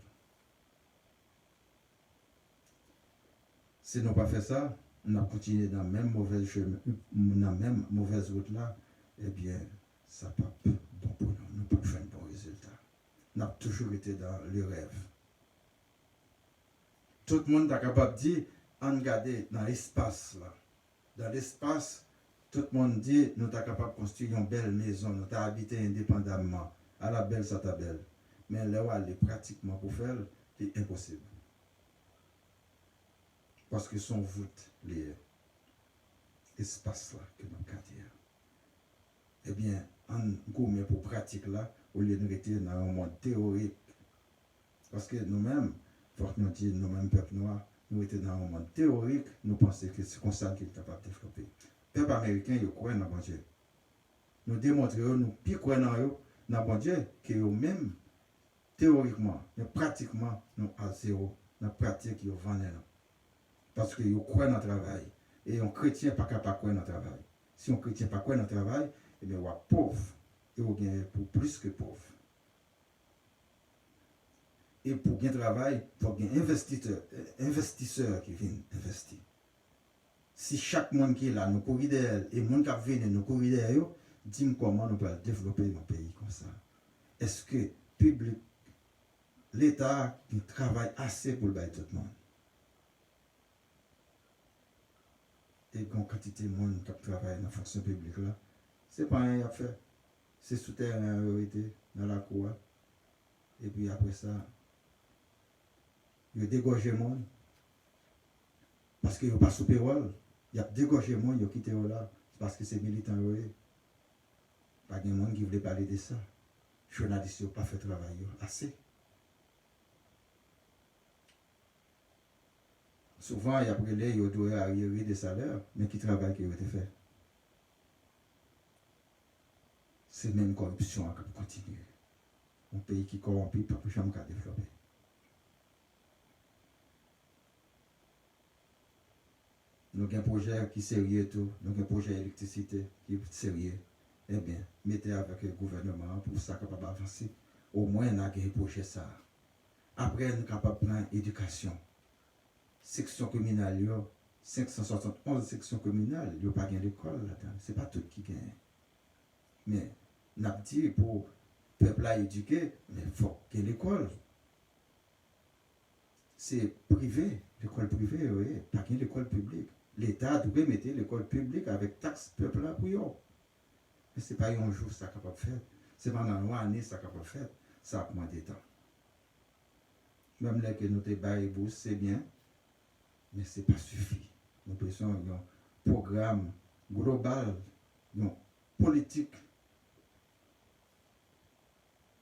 Speaker 1: Si nous pas fait ça, on a continué dans la même mauvaise chemin, dans la même mauvaise route là, eh bien, ça n'a pas bon pour nous. Nous n'avons pas fait un bon résultat. Nous avons toujours été dans le rêve. Tout le monde est capable de dire, on regarde dans l'espace là. Dans l'espace, tout le monde dit, nous sommes capables de construire une belle maison, nous sommes habité indépendamment. À la belle, ça t'a belle. Mais là où aller pratiquement pour faire, c'est impossible. Parce que son voûte, l'espace là, que nous avons. Eh bien, en gourmet pour pratique là, au lieu de rester dans un monde théorique. Parce que nous-mêmes, faut que nous disions, nous-mêmes, peuple noir, nous étions dans un monde théorique, nous pensons que c'est comme ça qu'il est capable de développer. Le peuple américain, il croit dans bon Dieu. nous démontrer, nous piquons dans bon Dieu, que nous-mêmes, théoriquement, mais pratiquement, nous à zéro, dans la pratique, nous vendons. Parce que nous croyons dans le travail. Et un chrétien n'est pas capable de croire dans le travail. Si un chrétien n'est pas croire dans le travail, eh bien, on est pauvre. Et on est pour plus que pauvre. Et pour gagner travail, il faut gagner investisseurs qui viennent investir. Si chaque monde qui est là, nous courons derrière, et le monde qui vient, nous courons derrière, dis-moi comment nous pouvons développer nos pays comme ça. Est-ce que public, l'État travaille assez pour le bail tout le monde? Et quand quantité de monde qui travaille dans la fonction publique là, c'est pas rien à faire. C'est souterrain en réalité, dans la cour. Et puis après ça, il dégorge le monde. Parce qu'il n'y a pas sous payroll. Il y a dégorgé le monde, il a quitté là. Parce que c'est militant. Pas de monde qui voulait parler de ça. Les journalistes n'ont pas fait travail assez. Souvent, il y a brûlé, il doit arriver des salaires, mais qui travaille qui a été fait. C'est même corruption qui continue. Un pays qui corrompt, pas plus jamais qu'à développer. Nous avons un projet qui est sérieux, tout. Nous avons un projet d'électricité qui est sérieux. Eh bien, mettez avec le gouvernement pour ça capable d'avancer. Au moins, on a un projet ça. Après, nous sommes capables de prendre l'éducation. Section communale, 571 sections communales, il n'y a pas d'école là-dedans. Ce n'est pas tout qui gagne. Mais, on a dit pour le peuple à éduquer, mais il faut qu'il y ait l'école. C'est privé, l'école privée, oui, pas qu'il y ait l'école publique. L'État doit mettre l'école publique avec taxe peuple là pour eux. Mais ce n'est pas un jour ça capable de faire. Ce n'est pas dans une année ça capable de faire. Ça prend des temps. Même là que nous te baillons, c'est bien. Mais ce n'est pas suffisant. Nous avons un programme global, une politique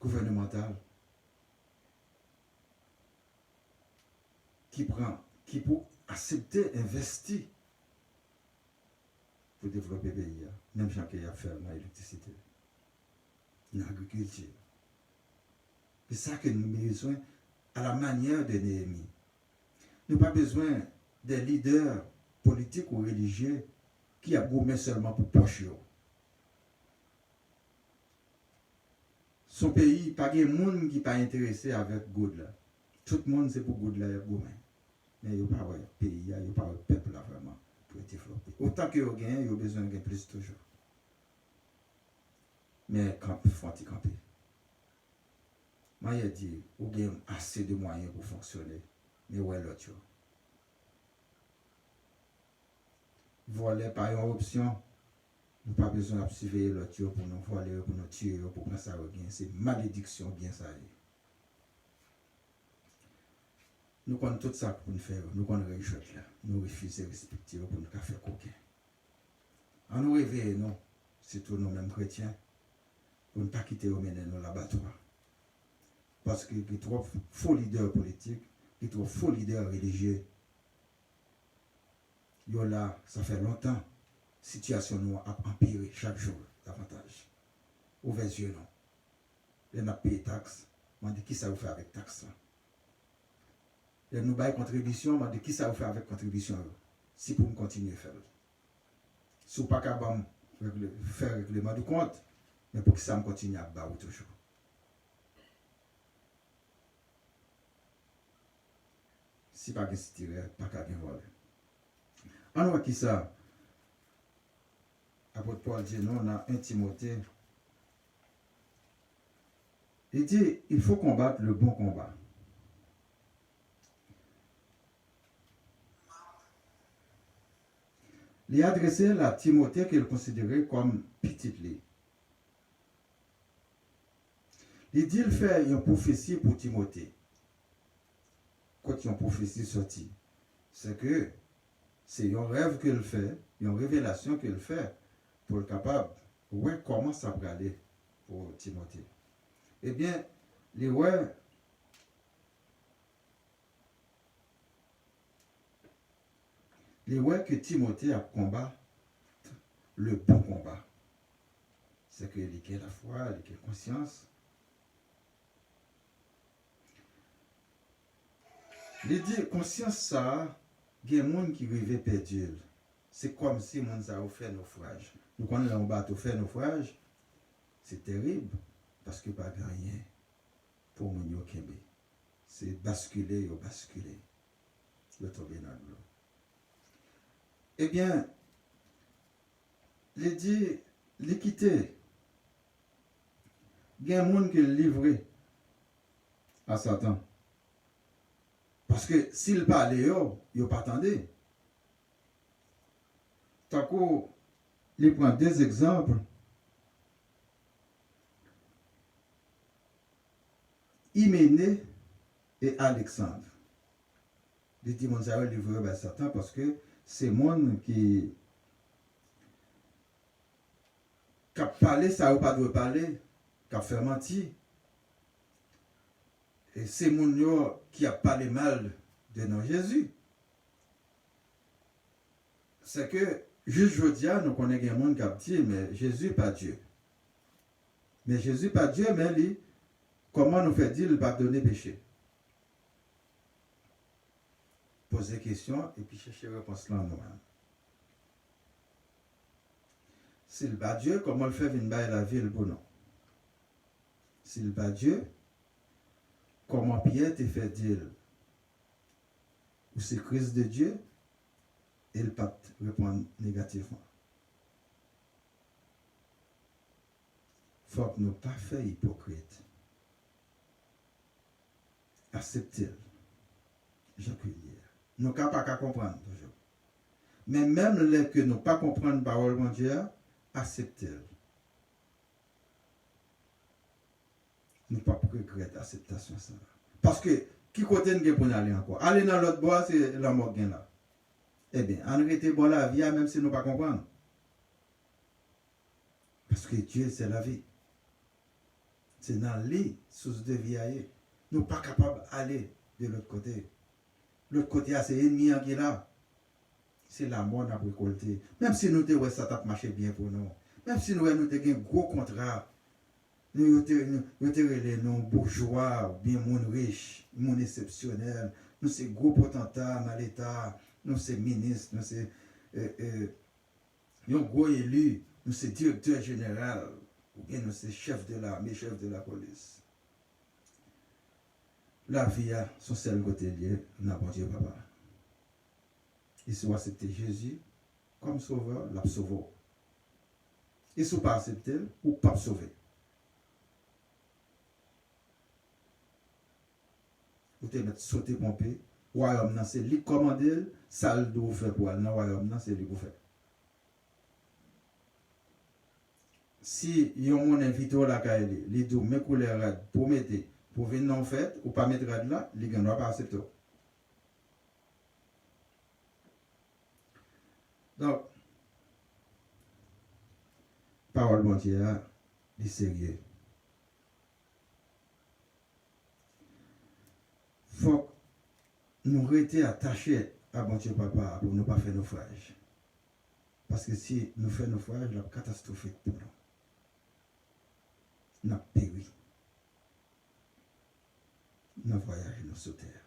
Speaker 1: gouvernementale qui peut accepter, investir pour développer le pays. Même chacun a fait dans l'électricité, dans l'agriculture. C'est ça que nous avons besoin à la manière de Néhémie. Nous n'avons pas besoin des leaders politiques ou religieux qui a gourmé seulement pour poche. Son pays, pas de monde qui n'est pas intéressé avec Good. Tout le monde c'est pour Good là, gourmé. Mais il n'y a pas de pays, il n'y a pas de peuple là vraiment pour développer. Autant que vous gagnez, il y a besoin de plus toujours. Mais quand il faut camper. Moi, il dit, vous avez assez de moyens pour fonctionner. Mais où est l'autre? Voler par une option, nous n'avons pas besoin de surveiller l'autre pour nous voler, pour nous tuer, pour prendre ça. C'est malédiction bien ça. Nous connaissons tout ça pour nous faire, nous connaissons les choses là. Nous refusons de respecter pour nous faire coquin. En nous réveiller, non, surtout nous-mêmes chrétiens, pour ne pas quitter au mener nous l'abattoir. Parce qu'il y a trop faux leaders politiques, il y a trop faux leaders religieux. Yo là, ça fait longtemps, la situation nous a empiré chaque jour davantage. Ouvrez les yeux, non. Les n'a payé taxes, on dit qui ça vous fait avec taxes? Les nous baillons contribution, on dit qui ça vous fait avec contribution? Si pour nous continuer à faire. Si vous n'êtes pas capable de faire le règlement du compte, mais pour que ça me continue à battre toujours. Si pas de tirer, pas qu'à voler. On voit qui ça? Apôtre Paul dit, nous, on a un Timothée. Il dit, il faut combattre le bon combat. Il a adressé à Timothée qu'il considérait comme petit lit. Il dit, il fait une prophétie pour Timothée. Quand une prophétie sortie, c'est que c'est un rêve qu'il fait, une révélation qu'il fait pour être capable de voir comment ça va aller pour Timothée. Eh bien, les ouais, que Timothée a combattu le bon combat. c'est que il y a la foi, il y a la conscience. Il dit, conscience ça, il y a des gens qui rêvent perdu. C'est comme si les gens ont fait naufrage. Nous, quand on bateau fait naufrage, c'est terrible, parce que pas rien pour mon yo kembe. C'est basculer, le tomber dans l'eau. Eh bien, il dit, l'équité, il y a un monde qui est livré à Satan. Parce que s'il parlait, il pas attendait. Tant qu'on il prend deux exemples. Hyménée et Alexandre. Il dit, mon Zahra livré à Satan parce que c'est monde qui a parlé, ça ou pas de parler, qui a fait mentir. Et c'est mon qui a parlé mal de notre Jésus. C'est que, juste aujourd'hui, nous connaissons un monde qui a dit, mais Jésus pas Dieu. Mais Jésus pas Dieu, mais lui, comment nous fait dire qu'il va donner péché? Poser question et puis chercher réponse là en nous-mêmes. S'il bat Dieu, comment le fait venir la vie pour nous? S'il bat Dieu, comment Pierre te fait dire ou c'est Christ de Dieu, et il pas répondre négativement. Il faut que nous ne pas faire hypocrite. Accepter. J'accueille. Nous ne pouvons pas comprendre toujours. Mais même les que nous ne pas comprendre la parole de Dieu, accepter. Nous ne pouvons pas regretter l'acceptation. Parce que, qui côté nous pour aller encore? Aller dans l'autre bois, c'est la mort là. Eh bien, en réalité, bon la vie, même si nous ne pas comprendre. Parce que Dieu, c'est la vie. C'est dans les sources de vie. Nous ne sommes pas capables d'aller de l'autre côté. L'autre côté, c'est l'ennemi qui est là. C'est la mort à récolter. Même si nous avons ça a marché bien pour nous. Même si nous avons un gros contrat. Nous avons bourgeois, bien moun riche, moun exceptionnel. Nous sommes gros potentats dans l'État. Nous sommes ministres. Nous sommes gros élus. Nous sommes directeurs généraux. Ou bien nous sommes chefs de l'armée, chefs de la police. La vie a son seul côté lié, n'a pas Dieu papa. Il soit accepté Jésus comme sauveur, l'a sauvé. Il soit pas accepté ou pas sauvé. Vous te mettre sauter pomper, royaume c'est lui commander, ça le doit faire pour aller dans royaume c'est lui pour faire. Si yon mon invité au la caille, les deux mes couleurs pour mettre pour venir en fait ou pas mettre là, les gens ne doivent pas accepter. Donc, parole bon Dieu, est sérieux. Faut nous rester attachés à bon Dieu papa pour ne pas faire naufrage. Parce que si nous faisons naufrage, c'est catastrophique pour nous. Nous avons péri. Nous voyageons sur terre.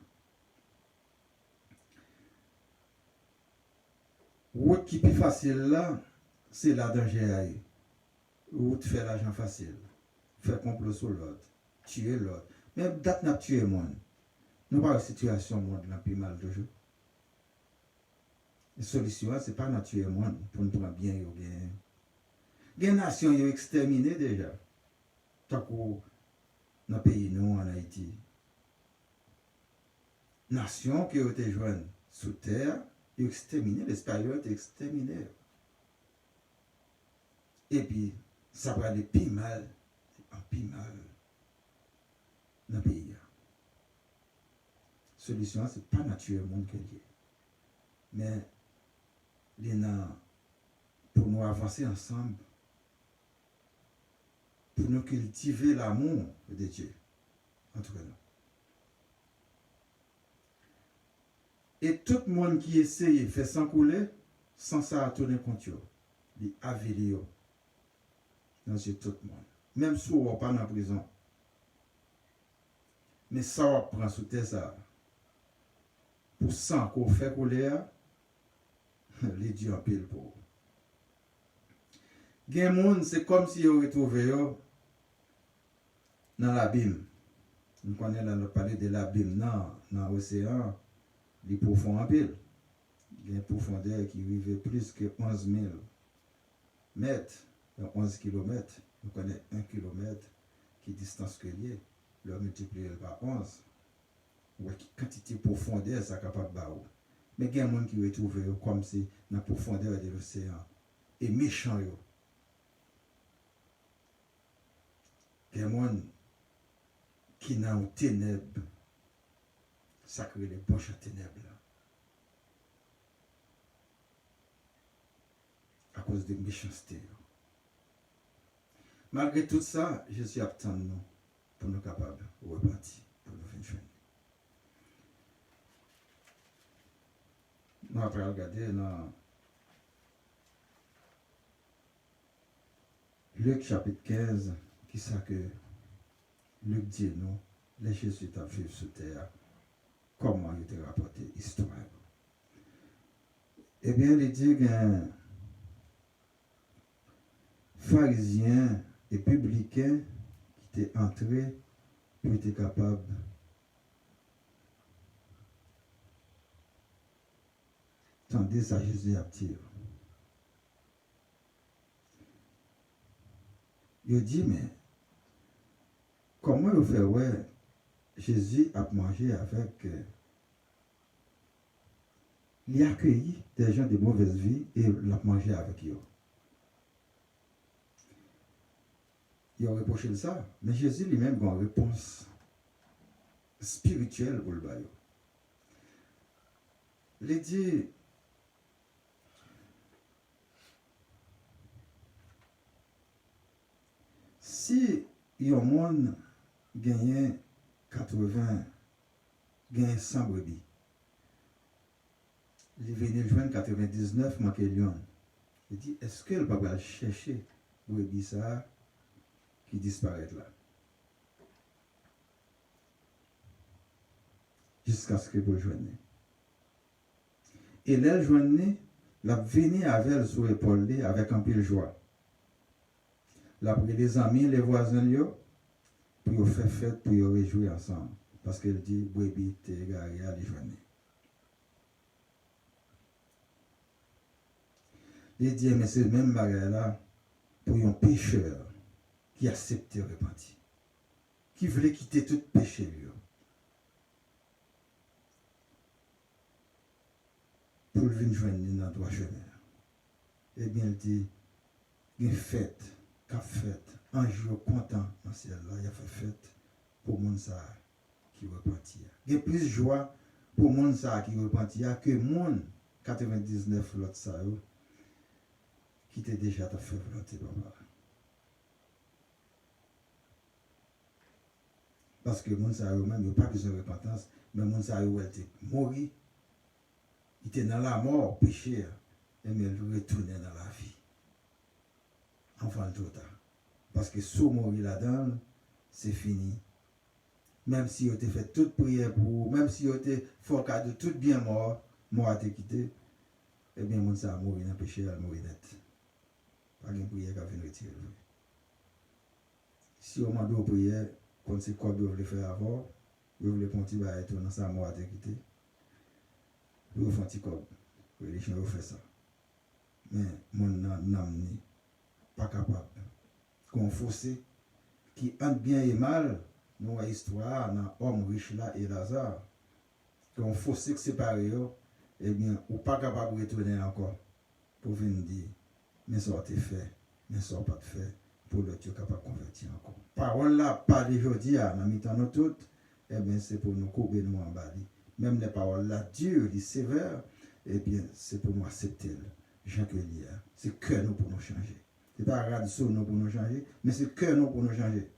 Speaker 1: Route qui est plus facile là, c'est la danger. Route fait l'argent facile. Faire complot sur l'autre. Tuer l'autre. Mais date n'a tué le monde. Nous pas une situation monde là plus mal toujours. La solution, ce n'est pas de tuer le monde pour nous prendre bien ou bien. Les nations sont exterminées déjà. Tant qu'on dans le pays nous en Haïti. Nations qui ont été jointes sous terre, ils ont exterminé, les Espagnols ont exterminé. Et puis, ça va aller plus mal, dans le pays. La solution, ce n'est pas de tuer le monde qui est. Mais, pour nous avancer ensemble, pour nous cultiver l'amour de Dieu entre nous. Et tout le monde qui essaye de faire sans couler, sans ça tourner contre eux, les aviler. dans yeux tout le monde. Même si on n'est pas en prison. Mais ça, on prend sous terre ça. Pour ça qu'on fait couler, les dieux en pile pour. Gen moun, c'est comme si on retrouvait dans l'abîme. Nous connaissons là, nous parler de l'abîme dans l'océan, les profond en pile. Il y a une profondeur qui arrive plus que 11 000 mètres, 11 km. Nous connaissons 1 km qui est distance que lié. Le multiplier par 11. Ouais, quantité de profondeur, ça capable de battre. Mais il y a des gens qui retrouvent comme si dans la profondeur de l'océan. Et méchant. Il y a des gens qui sont dans les ténèbres. Ça crée les poches à ténèbres. À cause de méchanceté. Malgré tout ça, je suis attend nous pour nous capables de repartir, pour nous faire joindre. Nous allons regarder dans Luc chapitre 15, qui ça que Luc dit nous, les Jésus t'a vécu sur terre, comment il t'a rapporté l'histoire. Eh bien, il dit qu'un pharisien et publicain qui était entré pour être capable d'entendre ça Jésus à tir. Il dit, mais comment il fait ouais Jésus a mangé avec il a accueilli des gens de mauvaise vie et l'a mangé avec eux. Il a reproché ça, mais Jésus lui-même a une réponse spirituelle pour le bail. Il dit, si il y a un monde gagne 80, gagne 100 brebis, il vient joindre 99 manqué lion. Il dit, est-ce qu'elle va pas chercher brebis ça qui disparaît là? Jusqu'à ce que vous joignez. Et là, joignez, la venir avec elle sur l'épaule avec un peu de joie. La pris les amis, les voisins, pour faire fête, pour réjouir ensemble. Parce qu'elle dit, brebis, t'es égaré à les joindre. Il dit, mais c'est le même bagage là pour un pécheur qui accepte le repentir, qui voulait quitter tout péché. Pour venir joindre dans le droit chemin. Eh bien, il dit, il y a une fête, un jour content dans ce ciel-là, il y a fait fête pour les gens qui repentir. Il y a plus de joie pour les gens qui repentir que les 99 l'autre ça qui était déjà ta fait volonté papa. Parce que les gens eux-mêmes n'ont pas besoin de repentance, mais les gens ont été morts. Il était dans la mort, péché, et mais il retournait dans la vie. Enfin, tout tard. Parce que si on mourit là-dedans, c'est fini. Même si on t'a fait toute prière pour, même si on t'a fait cadeau tout bien mort a été quitté, eh bien, mon ça a mouru dans le péché, elle mourit net. Pas de prière qui a venu retirer. Si on m'a dit prière, quand c'est quoi vous voulez faire avant, vous voulez continuer à être dans sa mort a été quitté, vous faites un petit corps. Les gens ont fait ça. Mais mon âme n'est pas capable. Qu'on fossé qui entre bien et mal, nous avons histoire dans l'homme riche là et Lazare. Qu'on fossé que séparé, eh bien, ou pas capable de retourner encore pour venir dire, mais ça a été fait, mais ça n'a pas été fait pour l'autre capable de convertir encore. Parole là, pas d'aujourd'hui, dans mi-temps nous toutes, eh bien, c'est pour nous couper nous en bas. Même les paroles là, dures, les sévères, eh bien, c'est pour nous accepter. Jean que c'est que nous pour nous changer. Ce n'est pas radio sur nous pour nous changer, mais c'est que nous pour nous changer.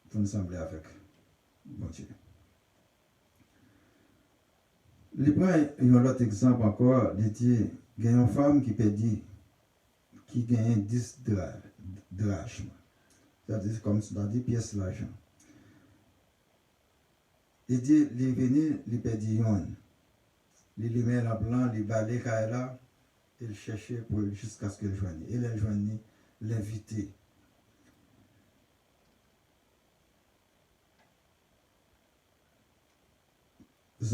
Speaker 1: Il faut nous sembler avec bon Dieu. Il prend un autre exemple encore, il dit, il y a une femme qui perdit qui gagne 10 drachmes. C'est-à-dire comme ça, 10 pièces d'argent. Il dit, il venu, il perdit une. Il met la blanc, il balait là, il cherchait jusqu'à ce qu'il joigne. Il a joigné l'invité.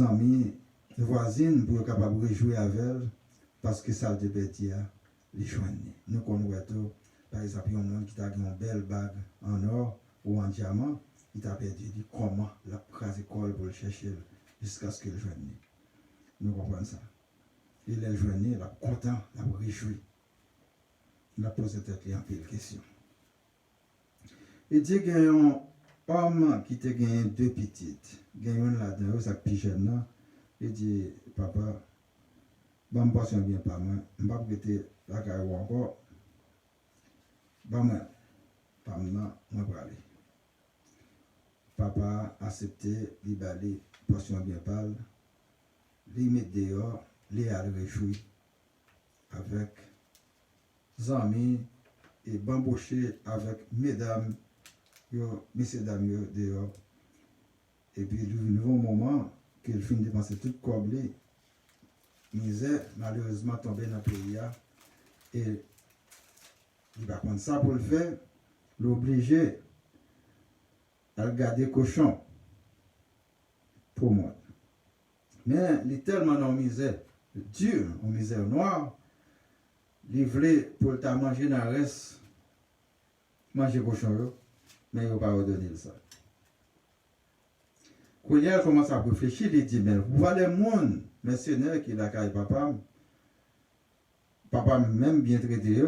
Speaker 1: Amis, voisines, pour être capable de jouer avec elle, parce que ça de petit, les joigner. Nous connaissons, par exemple, il y a un monde qui a une belle bague en or ou en diamant, il t'a perdu, il dit comment la crase école pour le chercher jusqu'à ce qu'il joigne. Nous comprenons ça. Il est joigné, il est content, il est réjoui. Il a posé tête en pile question. Il dit qu'il y a un homme qui a gagné 2 petites. Il y a une là-dedans, ça plus jeune. Il dit, papa, je ne pense bien pas moi, je ne vais pas prêter la carrière encore. Pas moi, pas moi, je vais aller. Papa a accepté, il va aller, portion bien pâle. Il met dehors, il a réjoui avec amis et bambouché avec mesdames, messieurs dames dehors. Et puis, le nouveau moment qu'il finit de penser tout coblé, misère, malheureusement tombé dans le pays. Et il va prendre ça pour le faire, l'obliger à garder cochon pour moi. Mais il est tellement en misère, dur, en misère noire, il voulait pour le temps manger dans le reste, manger cochon, mais il n'a pas redonné ça. Quand il commence à réfléchir, il dit, mais vous voyez le monde, mercenaire qui est là avec papa même bien traité,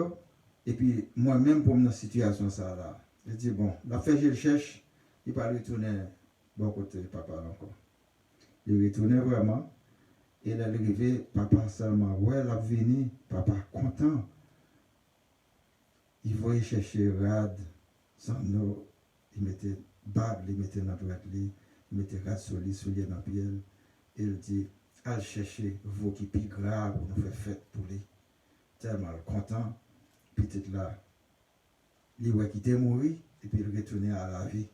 Speaker 1: et puis moi-même pour une situation ça là. Il dit, bon, la fait, je le cherche, il va retourner bon côté papa encore. Il retournait vraiment, et il est arrivé, papa seulement, ouais, il a venu, papa content. Il voyait chercher rad, sans eau, il mettait bague, il mettait dans la il mettait rad sur lui, soulier dans la pied, et il dit, allez chercher vous qui plus grave, pour nous faire fête pour lui. Tellement content, peut-être là, il voit qu'il était mort, et puis il retournait à la vie.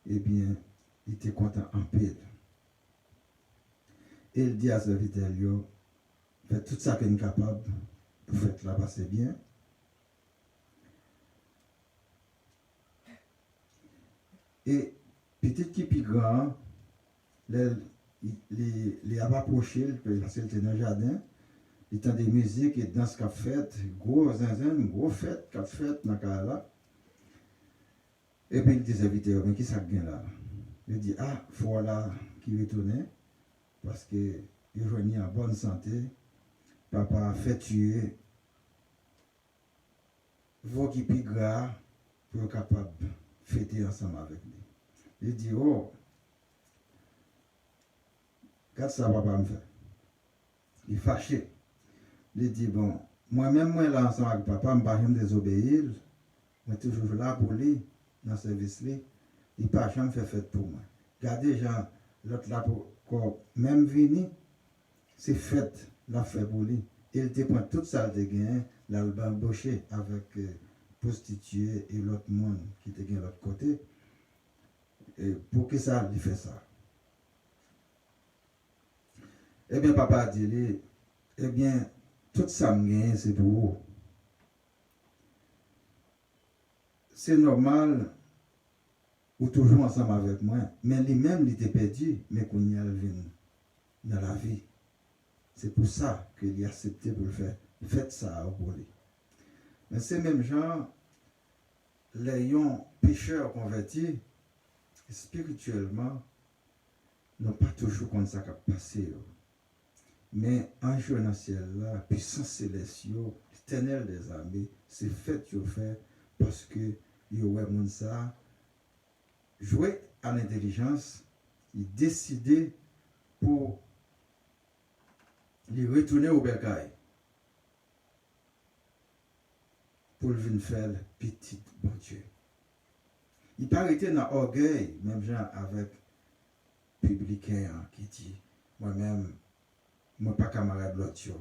Speaker 1: Eh bien, il était content en paix. Et il dit à ce serviteur, faites tout ça qu'il est capable, vous faites là passer bien. Et petit qui plus grand, il a approché, parce qu'il était dans le jardin, il entend des musiques et danse qu'a fait, gros zinzin, gros fête qu'a fait dans le cas là. Et puis il dit serviteur, mais qui ça gagne là? Il dit, ah, voilà qui retournait, parce que il revenait en bonne santé, papa a fait tuer, vous qui plus gras, pour être capable de fêter ensemble avec lui. Il dit, oh, qu'est-ce que ça papa me fait? Il est fâché. Il dit, bon, moi-même, moi là ensemble avec papa, je ne vais pas désobéir, je suis toujours là pour lui, dans ce service-là. Il ne peut pas jamais faire fête pour moi. Regardez, Jean, l'autre là, pour même venir, c'est fête, la fait pour lui. Il te prend toute ça de gain, là, il embauché avec prostituée et l'autre monde qui était de l'autre côté. Et pour que ça, il fait ça. Eh bien, papa a dit, eh bien, tout ça me gagne, c'est pour vous. C'est normal, ou toujours ensemble avec moi, mais lui-même, il était perdu, mais qu'on y a venu dans la vie. C'est pour ça qu'il a accepté pour le faire. Faites ça pour lui. Mais ces mêmes gens, les pécheurs convertis, spirituellement, n'ont pas toujours comme ça qu'à passer. Mais un jour dans le ciel, la puissance céleste, l'éternel des armées, c'est fait parce que il y a ça jouer à l'intelligence, il décidait pour lui retourner au bercail pour venir faire petit bon Dieu. Il paraît dans l'orgueil, même gens avec publicain qui dit, moi-même, moi pas camarade l'autre,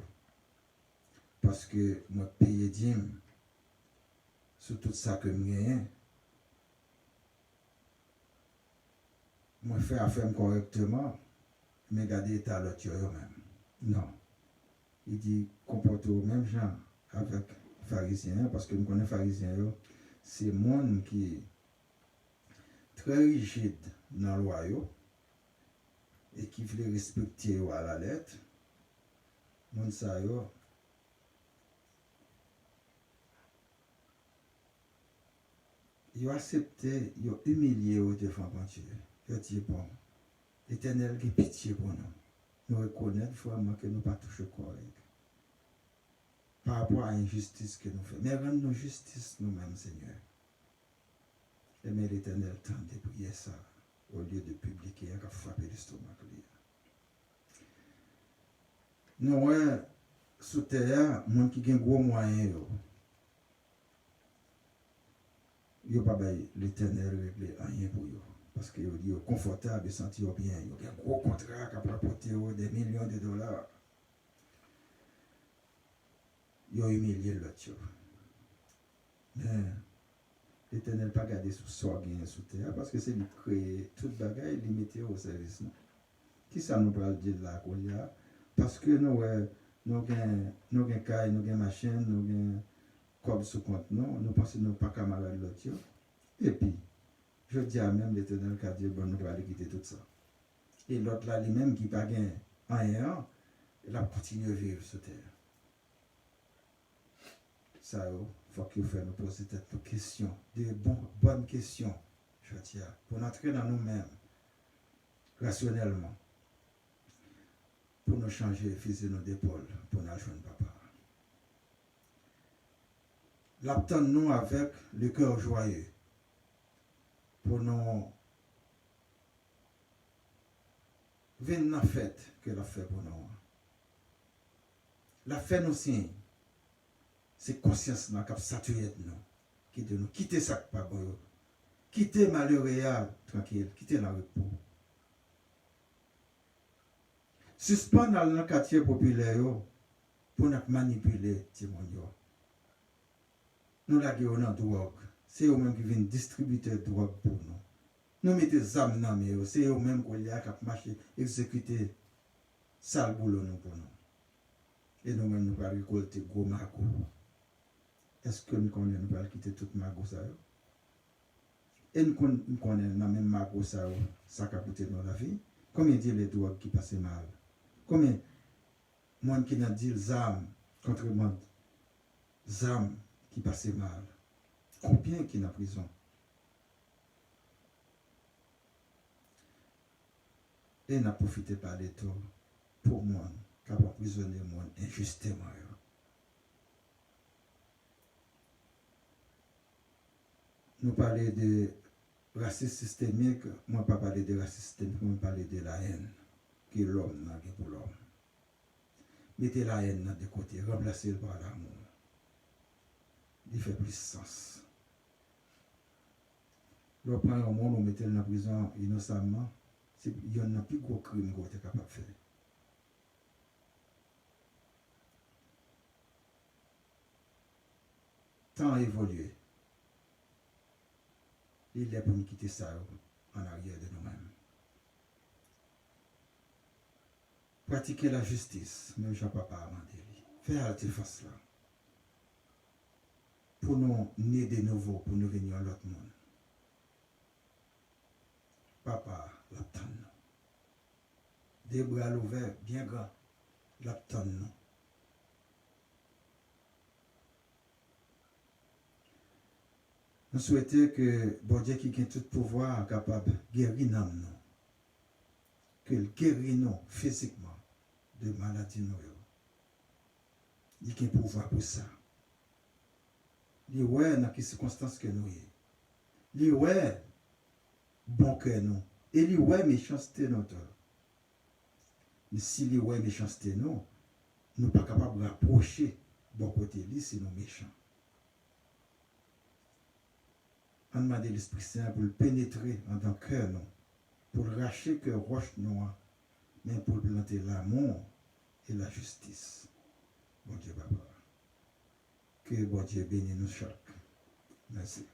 Speaker 1: parce que moi paye dîme, sur tout ça que je gagne. Moi, je fais affaire correctement, mais garder l'état l'autre même. Non. Il dit, comporte-vous même gens avec pharisiens, parce que nous connaissons pharisiens, c'est monde qui est très rigide dans le loi et qui veut respecter à la lettre. Monde ça ils ont accepté, ils ont humilié devant Dieu. Ils ont dit, bon, l'Éternel a pitié pour nous. Nous reconnaissons vraiment que nous ne pas toucher correct. Par rapport à l'injustice que nous faisons. Mais rendre-nous justice nous-mêmes, Seigneur. Et mais l'Éternel tente de prier ça au lieu de publier et de frapper l'estomac. Nous voyons sous terre, les gens qui ont gros moyens. Ils n'ont pas l'Éternel régler rien pour eux. Parce qu'ils sont confortables, ils sentent bien. Ils ont un gros contrat qui a rapporté des millions de dollars. Ils ont humilié l'autre. Mais l'Éternel n'a pas gardé sous soi sous terre parce que c'est lui qui crée toute bagaille et limité au service. Qui ça nous parle de là, parce que nous avons un caille, nous avons une machine, nous avons un comme sous compte, nous pensons que nous pas camarades de l'autre. Et puis, je dis à même l'Éternel qui a dit, bon, nous allons quitter tout ça. Et l'autre là, lui-même qui n'a pas gagné rien, il a continué à vivre sur terre. Ça, il faut qu'il fasse nous poser cette question, des bonnes questions, je dis, pour entrer dans nous-mêmes, rationnellement, pour nous changer, fuser nos épaules, pour nous joindre papa. L'attendons avec le cœur joyeux, pour nous venir dans la fête que la fait pour nous. La fête nous signe. C'est conscience qui a saturé de nous, qui de nous quitter ça pas bon, quitter malheureux tranquille, quitter la repos. Suspendre dans le quartier populaire pour nous manipuler Timonio. Nous l'avons dans la drogue, c'est eux-mêmes qui viennent distribuer de drogue pour nous. Nous mettons des âmes dans les c'est eux-mêmes qui ont marché, exécuter sale boulot pour nous. Et nous-mêmes nous allons récolter gros magots. Est-ce que nous connaissons, nous allons quitter tout magot ça? Et nous connaissons dans même magot ça qui a coûté dans la vie. Combien de les drogues qui passent mal? Combien de monde qui n'a dit les âmes contre monde? Les âmes qui passent mal? Combien qui n'a prison? Et n'a profité par l'État pour moi, qui a emprisonné moi injustement. Nous parlons de racisme systémique, moi pas parler de racisme systémique, moi parler de la haine que l'homme n'a pour l'homme. Mettez la haine de côté, remplacez-le par l'amour. Il fait plus sens. Le prend un monde, on mettez dans la prison innocemment, il y en a plus gros crime qu'on est capable de faire. Temps a évolué. Il est pour nous quitter ça en arrière de nous-mêmes. Pratiquer la justice, même Jean-Papa a demandé. Faire halte face là. Pour nous naître de nouveau, pour nous venir à l'autre monde. Papa l'attend. Des bras ouverts, bien grands, l'attend. Nous souhaitons que bon Dieu qui a tout pouvoir capable de guérir nous, qu'il guérit nous physiquement de maladies. Il a un pouvoir pour ça. Il est dans les circonstances que nous sommes. Il est bon que nous. Et il est méchanceté notre. Mais si il est méchanceté nous, nous ne sommes pas capables de rapprocher bon côté lui si nous sommes méchants. On demande l'Esprit Saint pour le pénétrer en tant que cœur, non, pour le racher que roche noire, mais pour planter l'amour et la justice. Bon Dieu, Papa. Que bon Dieu bénisse nous chaque. Merci.